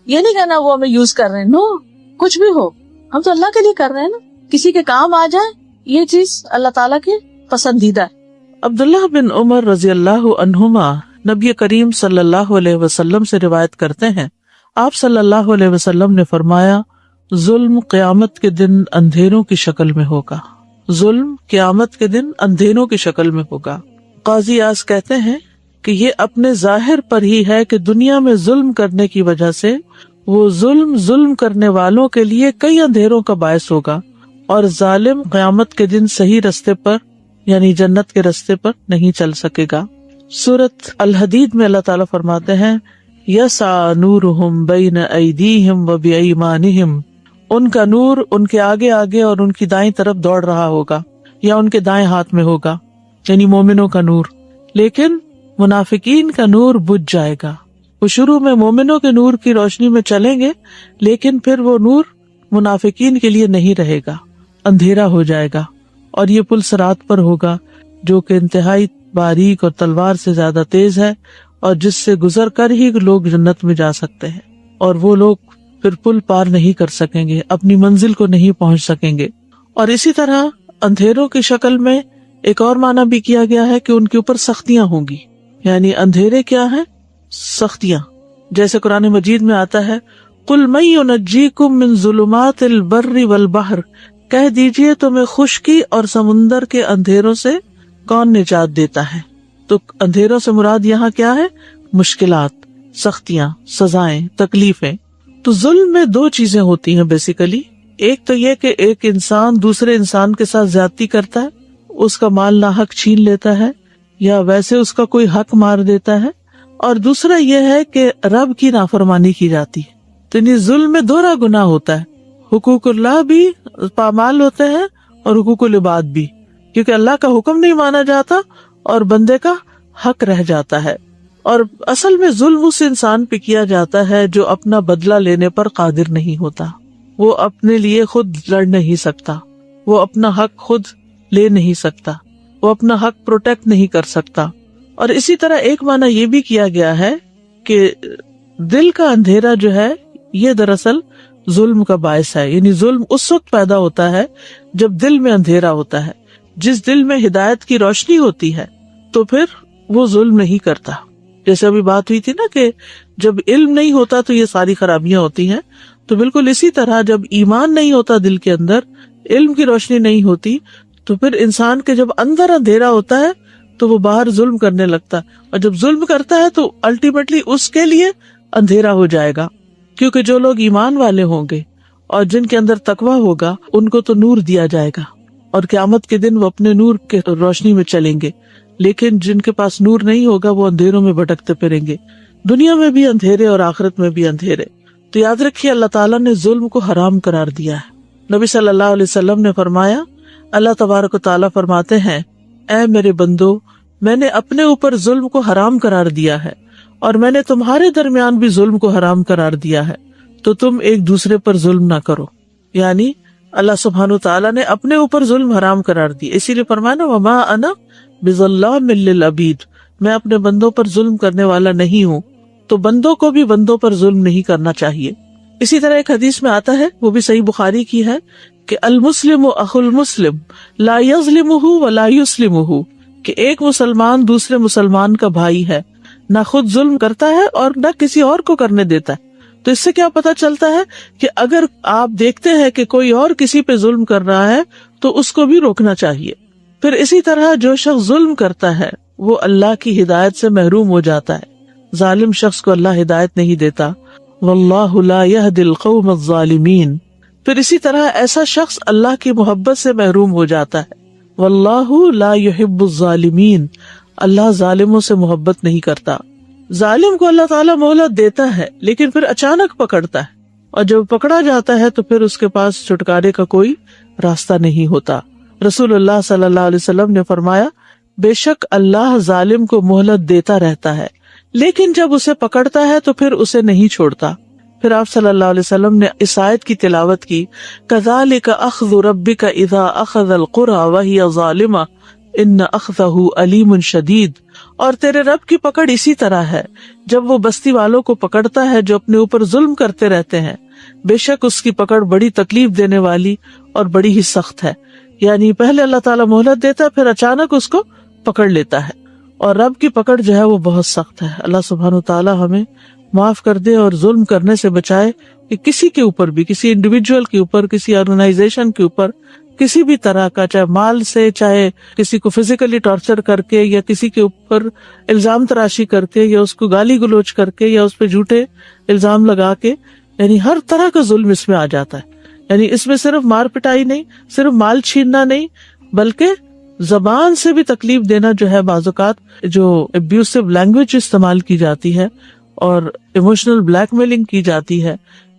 یہ نہیں کہنا وہ ہمیں یوز کر رہے ہیں، نو، کچھ بھی ہو، ہم تو اللہ کے لیے کر رہے ہیں نا، کسی کے کام آ جائے، یہ چیز اللہ تعالیٰ کے پسندیدہ ہے۔
عبداللہ بن عمر رضی اللہ عنہما نبی کریم صلی اللہ علیہ وسلم سے روایت کرتے ہیں، آپ صلی اللہ علیہ وسلم نے فرمایا، ظلم قیامت کے دن اندھیروں کی شکل میں ہوگا، ظلم قیامت کے دن اندھیروں کی شکل میں ہوگا۔ قاضی اعظم کہتے ہیں کہ یہ اپنے ظاہر پر ہی ہے کہ دنیا میں ظلم کرنے کی وجہ سے وہ ظلم کرنے والوں کے لیے کئی اندھیروں کا باعث ہوگا، اور ظالم قیامت کے دن صحیح رستے پر یعنی جنت کے رستے پر نہیں چل سکے گا۔ سورۃ الحدید میں اللہ تعالیٰ فرماتے ہیں، یسعی نورہم بین ایدیہم و بایمانہم، ان کا نور ان کے آگے آگے اور ان کی دائیں طرف دوڑ رہا ہوگا یا ان کے دائیں ہاتھ میں ہوگا، یعنی مومنوں کا نور، لیکن منافقین کا نور بجھ جائے گا۔ وہ شروع میں مومنوں کے نور کی روشنی میں چلیں گے، لیکن پھر وہ نور منافقین کے لیے نہیں رہے گا، اندھیرا ہو جائے گا، اور یہ پل صراط پر ہوگا جو کہ انتہائی باریک اور تلوار سے زیادہ تیز ہے، اور جس سے گزر کر ہی لوگ جنت میں جا سکتے ہیں، اور وہ لوگ پھر پل پار نہیں کر سکیں گے، اپنی منزل کو نہیں پہنچ سکیں گے۔ اور اسی طرح اندھیروں کی شکل میں ایک اور معنی بھی کیا گیا ہے کہ ان کے اوپر سختیاں ہوں گی، یعنی اندھیرے کیا ہیں؟ سختیاں، جیسے قرآن مجید میں آتا ہے، قُلْ مَن يُنَجِّيكُم مِّن ظُلُمَاتِ الْبَرِّ وَالْبَحْرِ، کہہ دیجئے تمہیں خشکی اور سمندر کے اندھیروں سے کون نجات دیتا ہے۔ تو اندھیروں سے مراد یہاں کیا ہے؟ مشکلات، سختیاں، سزائیں، تکلیفیں۔ تو ظلم میں دو چیزیں ہوتی ہیں بیسیکلی، ایک تو یہ کہ ایک انسان دوسرے انسان کے ساتھ زیادتی کرتا ہے، اس کا مال ناحق چھین لیتا ہے یا ویسے اس کا کوئی حق مار دیتا ہے، اور دوسرا یہ ہے کہ رب کی نافرمانی کی جاتی ہے۔ تو یعنی ظلم میں دوہرا گناہ ہوتا ہے، حقوق اللہ بھی پامال ہوتے ہیں اور حقوق العباد بھی، کیونکہ اللہ کا حکم نہیں مانا جاتا اور بندے کا حق رہ جاتا ہے۔ اور اصل میں ظلم اس انسان پہ کیا جاتا ہے جو اپنا بدلہ لینے پر قادر نہیں ہوتا، وہ اپنے لیے خود لڑ نہیں سکتا، وہ اپنا حق خود لے نہیں سکتا، وہ اپنا حق پروٹیکٹ نہیں کر سکتا۔ اور اسی طرح ایک معنی یہ بھی کیا گیا ہے کہ دل کا اندھیرا جو ہے یہ دراصل ظلم کا باعث ہے. یعنی ظلم اس وقت پیدا ہوتا ہے جب دل میں اندھیرا ہوتا ہے. جس دل میں ہدایت کی روشنی ہوتی ہے تو پھر وہ ظلم نہیں کرتا. جیسے ابھی بات ہوئی تھی نا کہ جب علم نہیں ہوتا تو یہ ساری خرابیاں ہوتی ہیں، تو بالکل اسی طرح جب ایمان نہیں ہوتا دل کے اندر، علم کی روشنی نہیں ہوتی، تو پھر انسان کے جب اندر اندھیرا ہوتا ہے تو وہ باہر ظلم کرنے لگتا ہے، اور جب ظلم کرتا ہے تو الٹیمیٹلی اس کے لیے اندھیرا ہو جائے گا. کیونکہ جو لوگ ایمان والے ہوں گے اور جن کے اندر تقویٰ ہوگا ان کو تو نور دیا جائے گا، اور قیامت کے دن وہ اپنے نور کے روشنی میں چلیں گے. لیکن جن کے پاس نور نہیں ہوگا وہ اندھیروں میں بھٹکتے پھریں گے، دنیا میں بھی اندھیرے اور آخرت میں بھی اندھیرے. تو یاد رکھیے اللہ تعالیٰ نے ظلم کو حرام قرار دیا ہے. نبی صلی اللہ علیہ وسلم نے فرمایا، اللہ تبارک و تعالیٰ فرماتے ہیں، اے میرے بندو، میں نے اپنے اوپر ظلم کو حرام قرار دیا ہے اور میں نے تمہارے درمیان بھی ظلم کو حرام قرار دیا ہے، تو تم ایک دوسرے پر ظلم نہ کرو. یعنی اللہ سبحانہ و تعالیٰ نے اپنے اوپر ظلم حرام قرار دیا، اسی لیے فرمایا نا وما انا بظلام للعبید، میں اپنے بندوں پر ظلم کرنے والا نہیں ہوں. تو بندوں کو بھی بندوں پر ظلم نہیں کرنا چاہیے. اسی طرح ایک حدیث میں آتا ہے، وہ بھی صحیح بخاری کی ہے، کہ المسلم اخو المسلم لا یظلمہ ولا یسلمہ، کہ ایک مسلمان دوسرے مسلمان کا بھائی ہے، نہ خود ظلم کرتا ہے اور نہ کسی اور کو کرنے دیتا ہے. تو اس سے کیا پتا چلتا ہے کہ اگر آپ دیکھتے ہیں کہ کوئی اور کسی پہ ظلم کر رہا ہے تو اس کو بھی روکنا چاہیے. پھر اسی طرح جو شخص ظلم کرتا ہے وہ اللہ کی ہدایت سے محروم ہو جاتا ہے. ظالم شخص کو اللہ ہدایت نہیں دیتا. واللہ لا یہدی القوم الظالمین. پھر اسی طرح ایسا شخص اللہ کی محبت سے محروم ہو جاتا ہے. واللہ لا یحب الظالمین. اللہ ظالموں سے محبت نہیں کرتا. ظالم کو اللہ تعالیٰ مہلت دیتا ہے لیکن پھر اچانک پکڑتا ہے، اور جب پکڑا جاتا ہے تو پھر اس کے پاس چھٹکارے کا کوئی راستہ نہیں ہوتا. رسول اللہ صلی اللہ علیہ وسلم نے فرمایا، بے شک اللہ ظالم کو مہلت دیتا رہتا ہے لیکن جب اسے پکڑتا ہے تو پھر اسے نہیں چھوڑتا. پھر آپ صلی اللہ علیہ وسلم نے اس آیت کی تلاوت کی، کذالک اخذ ربک اذا اخذ القری وہی ظالمہ ان اخذہ علیم شدید. اور تیرے رب کی پکڑ اسی طرح ہے جب وہ بستی والوں کو پکڑتا ہے جو اپنے اوپر ظلم کرتے رہتے ہیں، بے شک اس کی پکڑ بڑی تکلیف دینے والی اور بڑی ہی سخت ہے. یعنی پہلے اللہ تعالیٰ مہلت دیتا ہے، پھر اچانک اس کو پکڑ لیتا ہے، اور رب کی پکڑ جو ہے وہ بہت سخت ہے. اللہ سبحانہ و تعالیٰ ہمیں معاف کر دے اور ظلم کرنے سے بچائے کہ کسی کے اوپر بھی، کسی انڈیویجول کے اوپر، کسی آرگنائزیشن کے اوپر، کسی بھی طرح کا، چاہے مال سے، چاہے کسی کو فزیکلی ٹارچر کر کے، یا کسی کے اوپر الزام تراشی کر کے، یا اس کو گالی گلوچ کر کے، یا اس پہ جھوٹے الزام لگا کے، یعنی ہر طرح کا ظلم اس میں آ جاتا ہے. یعنی اس میں صرف مار پٹائی نہیں، صرف مال چھیننا نہیں، بلکہ زبان سے بھی تکلیف دینا جو ہے. بعض اوقات جو ابیوسو لینگویج استعمال کی جاتی ہے اور ایموشنل بلیک میلنگ کی جاتی ہے،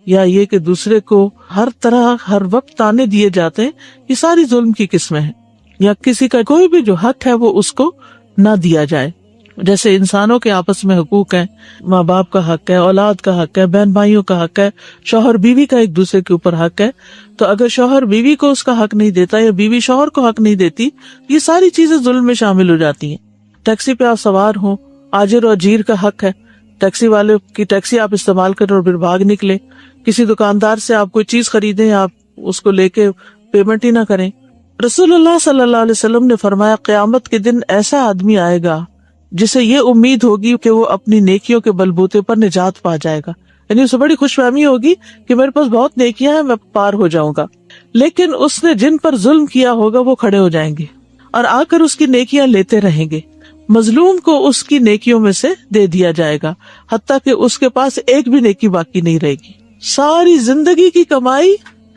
یا یہ کہ دوسرے کو ہر طرح ہر وقت تانے دیے جاتے ہیں، یہ ساری ظلم کی قسمیں ہیں. یا کسی کا کوئی بھی جو حق ہے وہ اس کو نہ دیا جائے. جیسے انسانوں کے آپس میں حقوق ہیں، ماں باپ کا حق ہے، اولاد کا حق ہے، بہن بھائیوں کا حق ہے، شوہر بیوی کا ایک دوسرے کے اوپر حق ہے. تو اگر شوہر بیوی کو اس کا حق نہیں دیتا یا بیوی شوہر کو حق نہیں دیتی، یہ ساری چیزیں ظلم میں شامل ہو جاتی ہیں. ٹیکسی پہ آپ سوار ہوں، آجر و اجیر کا حق ہے، ٹیکسی والے کی ٹیکسی آپ استعمال کریں اور پھر بھاگ نکلے. کسی دکاندار سے آپ کوئی چیز خریدیں، آپ اس کو لے کے پیمنٹ ہی نہ کریں. رسول اللہ صلی اللہ علیہ وسلم نے فرمایا، قیامت کے دن ایسا آدمی آئے گا جسے یہ امید ہوگی کہ وہ اپنی نیکیوں کے بلبوتے پر نجات پا جائے گا. یعنی اسے بڑی خوش فہمی ہوگی کہ میرے پاس بہت نیکیاں ہیں، میں پار ہو جاؤں گا. لیکن اس نے جن پر ظلم کیا ہوگا وہ کھڑے ہو جائیں گے اور آ کر اس کی نیکیاں لیتے رہیں گے. مظلوم کو اس کی نیکیوں میں سے دے دیا جائے گا، حتیٰ کہ اس کے پاس ایک بھی نیکی باقی نہیں رہے گی. ساری زندگی کی کمائی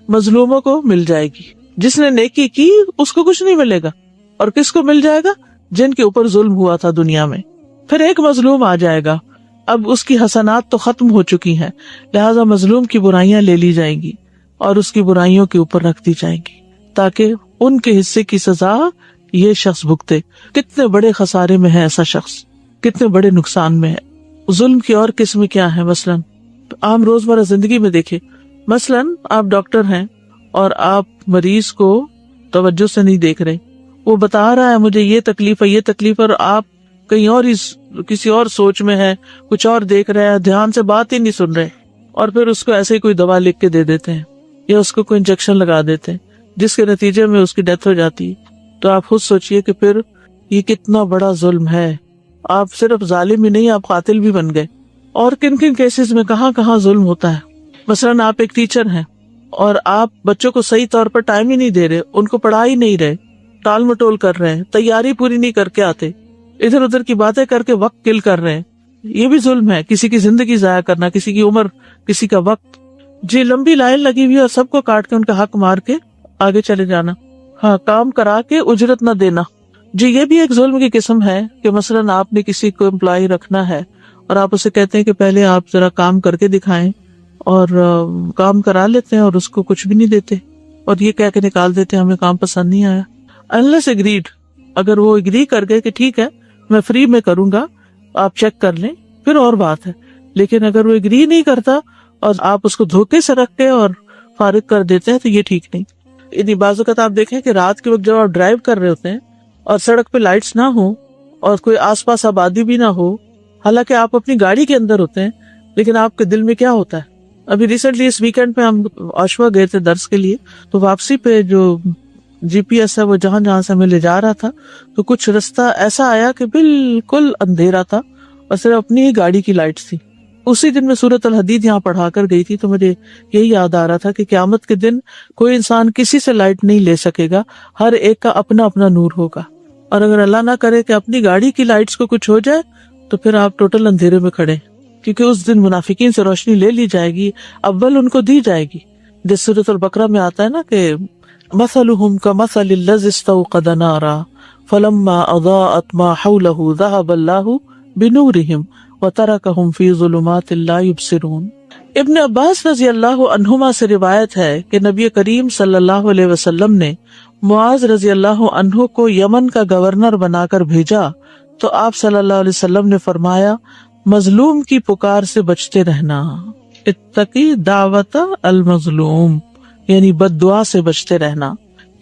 مظلوموں کو مل جائے گی. جس نے نیکی کی اس کو کچھ نہیں ملے گا. اور کس کو مل جائے گا؟ جن کے اوپر ظلم ہوا تھا دنیا میں. پھر ایک مظلوم آ جائے گا، اب اس کی حسنات تو ختم ہو چکی ہیں، لہذا مظلوم کی برائیاں لے لی جائیں گی اور اس کی برائیوں کے اوپر رکھ دی جائیں گی تاکہ ان کے حصے کی سزا یہ شخص بھگتے. کتنے بڑے خسارے میں ہے ایسا شخص، کتنے بڑے نقصان میں ہے. ظلم کی اور قسم کیا ہے؟ مثلاً عام روزمرہ زندگی میں دیکھیں، مثلاً آپ ڈاکٹر ہیں اور آپ مریض کو توجہ سے نہیں دیکھ رہے، وہ بتا رہا ہے مجھے یہ تکلیف ہے یہ تکلیف ہے، اور آپ کہیں اور کسی اور سوچ میں ہے، کچھ اور دیکھ رہے ہیں، دھیان سے بات ہی نہیں سن رہے. اور پھر اس کو ایسے ہی کوئی دوا لکھ کے دے دیتے ہیں یا اس کو کوئی انجیکشن لگا دیتے ہیں جس کے نتیجے میں اس کی ڈیتھ ہو جاتی ہے. تو آپ خود سوچئے کہ پھر یہ کتنا بڑا ظلم ہے. آپ صرف ظالم ہی نہیں، آپ قاتل بھی بن گئے. اور کن کن کیسز میں کہاں کہاں ظلم ہوتا ہے. مثلاً آپ ایک ٹیچر ہیں اور آپ بچوں کو صحیح طور پر ٹائم ہی نہیں دے رہے، ان کو پڑھا ہی نہیں رہے، ٹال مٹول کر رہے ہیں، تیاری پوری نہیں کر کے آتے، ادھر ادھر کی باتیں کر کے وقت کل کر رہے ہیں. یہ بھی ظلم ہے، کسی کی زندگی ضائع کرنا، کسی کی عمر، کسی کا وقت. جی لمبی لائن لگی ہوئی اور سب کو کاٹ کے ان کا حق مار کے آگے چلے جانا. ہاں، کام کرا کے اجرت نہ دینا. جی یہ بھی ایک ظلم کی قسم ہے کہ مثلاً آپ نے کسی کو امپلائی رکھنا ہے اور آپ اسے کہتے ہیں کہ پہلے آپ ذرا کام کر کے دکھائیں، اور کام کرا لیتے ہیں اور اس کو کچھ بھی نہیں دیتے اور یہ کہہ کے نکال دیتے ہیں ہمیں کام پسند نہیں آیا. unless agreed، اگر وہ اگری کر گئے کہ ٹھیک ہے میں فری میں کروں گا، آپ چیک کر لیں، پھر اور بات ہے. لیکن اگر وہ اگری نہیں کرتا اور آپ اس کو دھوکے سے رکھ کے اور فارغ کر دیتے ہیں تو یہ ٹھیک نہیں. یعنی بعض اوقات آپ دیکھیں کہ رات کے وقت جب آپ ڈرائیو کر رہے ہوتے ہیں اور سڑک پہ لائٹس نہ ہو اور کوئی آس پاس آبادی بھی نہ ہو، حالانکہ آپ اپنی گاڑی کے اندر ہوتے ہیں، لیکن آپ کے دل میں کیا ہوتا ہے. ابھی ریسنٹلی اس ویکینڈ پہ ہم آشوا گئے تھے درس کے لیے، تو واپسی پہ جو GPS ہے وہ جہاں جہاں سے ہمیں لے جا رہا تھا تو کچھ رستہ ایسا آیا کہ بالکل اندھیرا تھا اور صرف اپنی ہی گاڑی کی لائٹس تھی. اسی دن میں سورۃ الحدید یہاں پڑھا کر گئی تھی تو مجھے یہی یاد آ رہا تھا کہ قیامت کے دن کوئی انسان کسی سے لائٹ نہیں لے سکے گا، ہر ایک کا اپنا اپنا نور ہوگا. اور اگر اللہ نہ کرے کہ اپنی گاڑی کی لائٹس کو کچھ ہو جائے تو پھر آپ ٹوٹل اندھیرے میں کھڑے، کیونکہ اس دن منافقین سے روشنی لے لی جائے گی، اول ان کو دی جائے گی. جس سورۃ البقرہ میں آتا ہے نا کہ مثلهم كمثل الذي استوقد نارا فلما اضاءت ما حوله ذهب الله بنورهم وتركهم في ظلمات لا يبصرون. ابن عباس رضی اللہ عنہما سے روایت ہے کہ نبی کریم صلی اللہ علیہ وسلم نے معاذ رضی اللہ عنہ کو یمن کا گورنر بنا کر بھیجا تو آپ صلی اللہ علیہ وسلم نے فرمایا مظلوم کی پکار سے بچتے رہنا، اتقی دعوت المظلوم، یعنی بد دعا سے بچتے رہنا،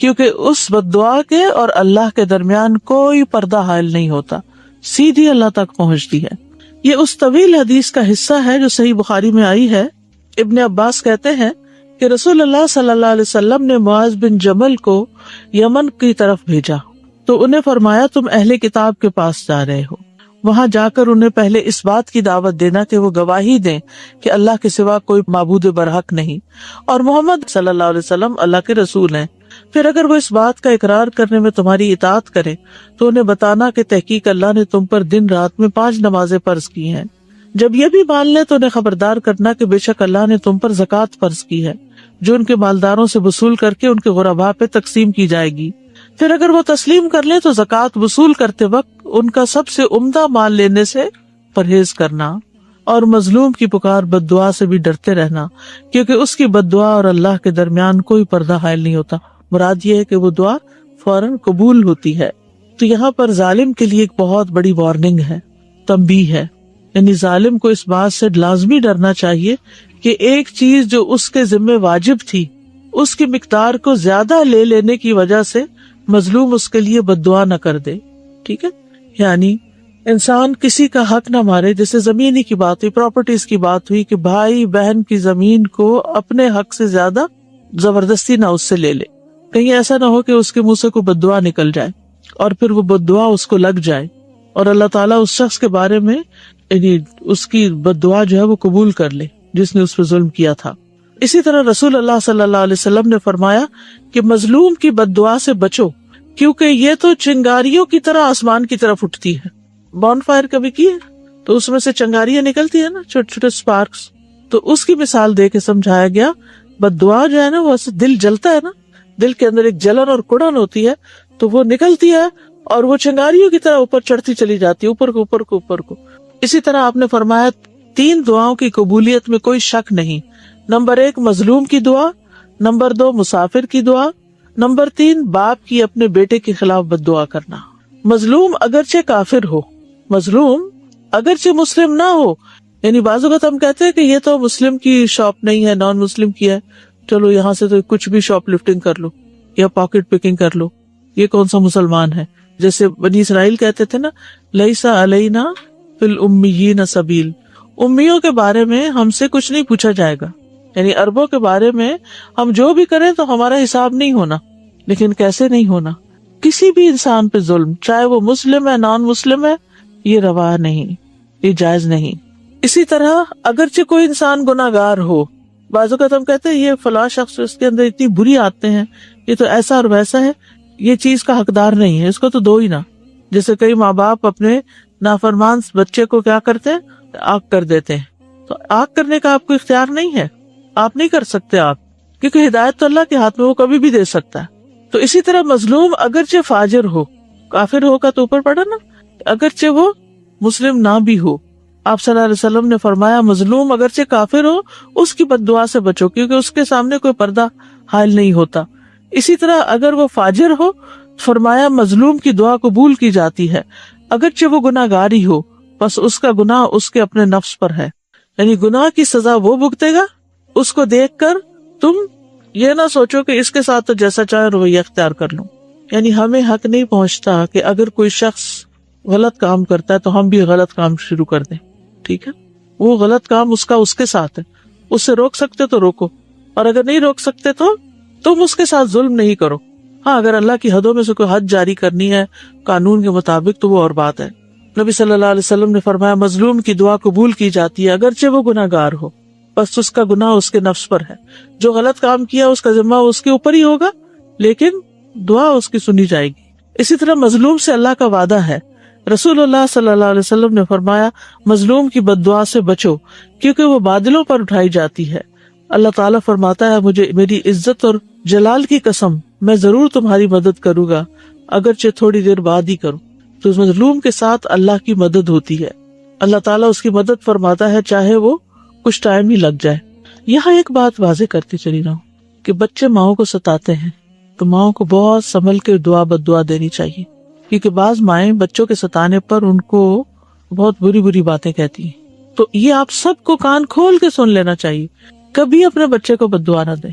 کیونکہ اس بد دعا کے اور اللہ کے درمیان کوئی پردہ حائل نہیں ہوتا، سیدھی اللہ تک پہنچتی ہے. یہ اس طویل حدیث کا حصہ ہے جو صحیح بخاری میں آئی ہے. ابن عباس کہتے ہیں کہ رسول اللہ صلی اللہ علیہ وسلم نے معاذ بن جبل کو یمن کی طرف بھیجا تو انہیں فرمایا تم اہل کتاب کے پاس جا رہے ہو، وہاں جا کر انہیں پہلے اس بات کی دعوت دینا کہ وہ گواہی دیں کہ اللہ کے سوا کوئی معبود برحق نہیں اور محمد صلی اللہ علیہ وسلم اللہ کے رسول ہیں. پھر اگر وہ اس بات کا اقرار کرنے میں تمہاری اطاعت کرے تو انہیں بتانا کہ تحقیق اللہ نے تم پر دن رات میں 5 نمازیں فرض کی ہیں. جب یہ بھی مان لیں تو انہیں خبردار کرنا کہ بے شک اللہ نے تم پر زکوٰۃ فرض کی ہے جو ان کے مالداروں سے وصول کر کے ان کے غرباء پہ تقسیم کی جائے گی. پھر اگر وہ تسلیم کر لیں تو زکوٰۃ وصول کرتے وقت ان کا سب سے عمدہ مال لینے سے پرہیز کرنا اور مظلوم کی پکار بد دعا سے بھی ڈرتے رہنا، کیونکہ اس کی بد دعا اور اللہ کے درمیان کوئی پردہ حائل نہیں ہوتا. مراد یہ ہے کہ وہ دعا فوراً قبول ہوتی ہے. تو یہاں پر ظالم کے لیے ایک بہت بڑی وارننگ ہے، تنبیہ ہے. یعنی ظالم کو اس بات سے لازمی ڈرنا چاہیے کہ ایک چیز جو اس کے ذمہ واجب تھی اس کی مقدار کو زیادہ لے لینے کی وجہ سے مظلوم اس کے لیے بد دعا نہ کر دے. ٹھیک ہے، یعنی انسان کسی کا حق نہ مارے. جیسے زمینی کی بات ہوئی، پراپرٹیز کی بات ہوئی کہ بھائی بہن کی زمین کو اپنے حق سے زیادہ زبردستی نہ اس سے لے لے. کہیں ایسا نہ ہو کہ اس کے منہ سے کوئی بد دعا نکل جائے اور پھر وہ بد دعا اس کو لگ جائے اور اللہ تعالیٰ اس شخص کے بارے میں یعنی اس کی بد دعا جو ہے وہ قبول کر لے جس نے اس پہ ظلم کیا تھا. اسی طرح رسول اللہ صلی اللہ علیہ وسلم نے فرمایا کہ مظلوم کی بد دعا سے بچو، کیونکہ یہ تو چنگاریوں کی طرح آسمان کی طرف اٹھتی ہے. بون فائر کبھی کی ہے تو اس میں سے چنگاریاں نکلتی ہیں نا، چھوٹے چھوٹے سپارکس. تو اس کی مثال دے کے سمجھایا گیا بد دعا جو ہے نا وہ دل جلتا ہے نا، دل کے اندر ایک جلن اور کڑن ہوتی ہے تو وہ نکلتی ہے اور وہ چنگاریوں کی طرح اوپر چڑھتی چلی جاتی ہے، اوپر کو اوپر کو اوپر کو. اسی طرح آپ نے فرمایا 3 دعاؤں کی قبولیت میں کوئی شک نہیں. نمبر 1 مظلوم کی دعا، نمبر 2 مسافر کی دعا، نمبر 3 باپ کی اپنے بیٹے کے خلاف بد دعا کرنا. مظلوم اگرچہ کافر ہو، مظلوم اگرچہ مسلم نہ ہو. یعنی بعض اوقات ہم کہتے ہیں کہ یہ تو مسلم کی شاپ نہیں ہے، نان مسلم کی ہے، چلو یہاں سے تو کچھ بھی شاپ لفٹنگ کر لو یا پاکٹ پکنگ کر لو، یہ کون سا مسلمان ہے. جیسے بنی اسرائیل کہتے تھے نا، لیسا علینا فی الامیین سبیل، امیوں کے بارے میں ہم سے کچھ نہیں پوچھا جائے گا، یعنی عربوں کے بارے میں ہم جو بھی کریں تو ہمارا حساب نہیں ہونا. لیکن کیسے نہیں ہونا؟ کسی بھی انسان پہ ظلم، چاہے وہ مسلم ہے نان مسلم ہے، یہ روا نہیں، یہ جائز نہیں. اسی طرح اگرچہ کوئی انسان گناہگار ہو، بعض اوقات ہم کہتے ہیں یہ فلاں شخص اس کے اندر اتنی بری عادتیں ہیں، یہ تو ایسا اور ویسا ہے، یہ چیز کا حقدار نہیں ہے، اس کو تو دو ہی نہ. جیسے کئی ماں باپ اپنے نافرمان بچے کو کیا کرتے ہیں، آگ کر دیتے ہیں. تو آگ کرنے کا آپ کو اختیار نہیں ہے، آپ نہیں کر سکتے آگ، کیونکہ ہدایت تو اللہ کے ہاتھ میں، وہ کبھی بھی دے سکتا ہے. تو اسی طرح مظلوم اگرچہ فاجر ہو، کافر ہوگا تو اوپر پڑا نا، اگرچہ وہ مسلم نہ بھی ہو، آپ صلی اللہ علیہ وسلم نے فرمایا مظلوم اگرچہ کافر ہو اس کی بد دعا سے بچو، کیونکہ اس کے سامنے کوئی پردہ حائل نہیں ہوتا. اسی طرح اگر وہ فاجر ہو، فرمایا مظلوم کی دعا قبول کی جاتی ہے اگرچہ وہ گناہگار ہی ہو، بس اس کا گناہ اس کے اپنے نفس پر ہے، یعنی گناہ کی سزا وہ بھگتے گا. اس کو دیکھ کر تم یہ نہ سوچو کہ اس کے ساتھ تو جیسا چاہے رویہ اختیار کر لوں. یعنی ہمیں حق نہیں پہنچتا کہ اگر کوئی شخص غلط کام کرتا ہے تو ہم بھی غلط کام شروع کر دیں. ٹھیک ہے، وہ غلط کام اس کے ساتھ ہے، اس سے روک سکتے تو روکو، اور اگر نہیں روک سکتے تو تم اس کے ساتھ ظلم نہیں کرو. ہاں، اگر اللہ کی حدوں میں سے کوئی حد جاری کرنی ہے قانون کے مطابق تو وہ اور بات ہے. نبی صلی اللہ علیہ وسلم نے فرمایا مظلوم کی دعا قبول کی جاتی ہے اگرچہ وہ گناہگار ہو، بس اس کا گناہ اس کے نفس پر ہے. جو غلط کام کیا اس کا ذمہ اس کے اوپر ہی ہوگا، لیکن دعا اس کی سنی جائے گی. اسی طرح مظلوم سے اللہ کا وعدہ ہے. رسول اللہ صلی اللہ علیہ وسلم نے فرمایا مظلوم کی بد دعا سے بچو، کیونکہ وہ بادلوں پر اٹھائی جاتی ہے. اللہ تعالیٰ فرماتا ہے مجھے میری عزت اور جلال کی قسم، میں ضرور تمہاری مدد کروں گا اگرچہ تھوڑی دیر بعد ہی کروں. تو مظلوم کے ساتھ اللہ کی مدد ہوتی ہے، اللہ تعالیٰ اس کی مدد فرماتا ہے چاہے وہ کچھ ٹائم ہی لگ جائے. یہاں ایک بات واضح کرتی چلی رہا ہوں کہ بچے ماؤں کو ستاتے ہیں تو ماؤں کو بہت سنبھل کے دعا بد دعا دینی چاہیے، کیونکہ بعض مائیں بچوں کے ستانے پر ان کو بہت بری بری باتیں کہتی ہیں. تو یہ آپ سب کو کان کھول کے سن لینا چاہیے. کبھی اپنے بچے کو بد دعا نہ دیں،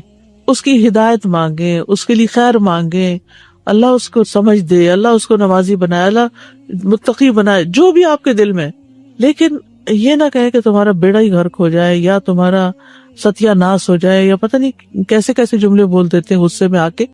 اس کی ہدایت مانگے، اس کے لیے خیر مانگے، اللہ اس کو سمجھ دے، اللہ اس کو نمازی بنائے، اللہ متقی بنائے، جو بھی آپ کے دل میں. لیکن یہ نہ کہے کہ تمہارا بیڑا ہی غرق ہو جائے یا تمہارا ستیہ ناس ہو جائے، یا پتہ نہیں کیسے کیسے جملے بول دیتے ہیں غصے میں آ کے.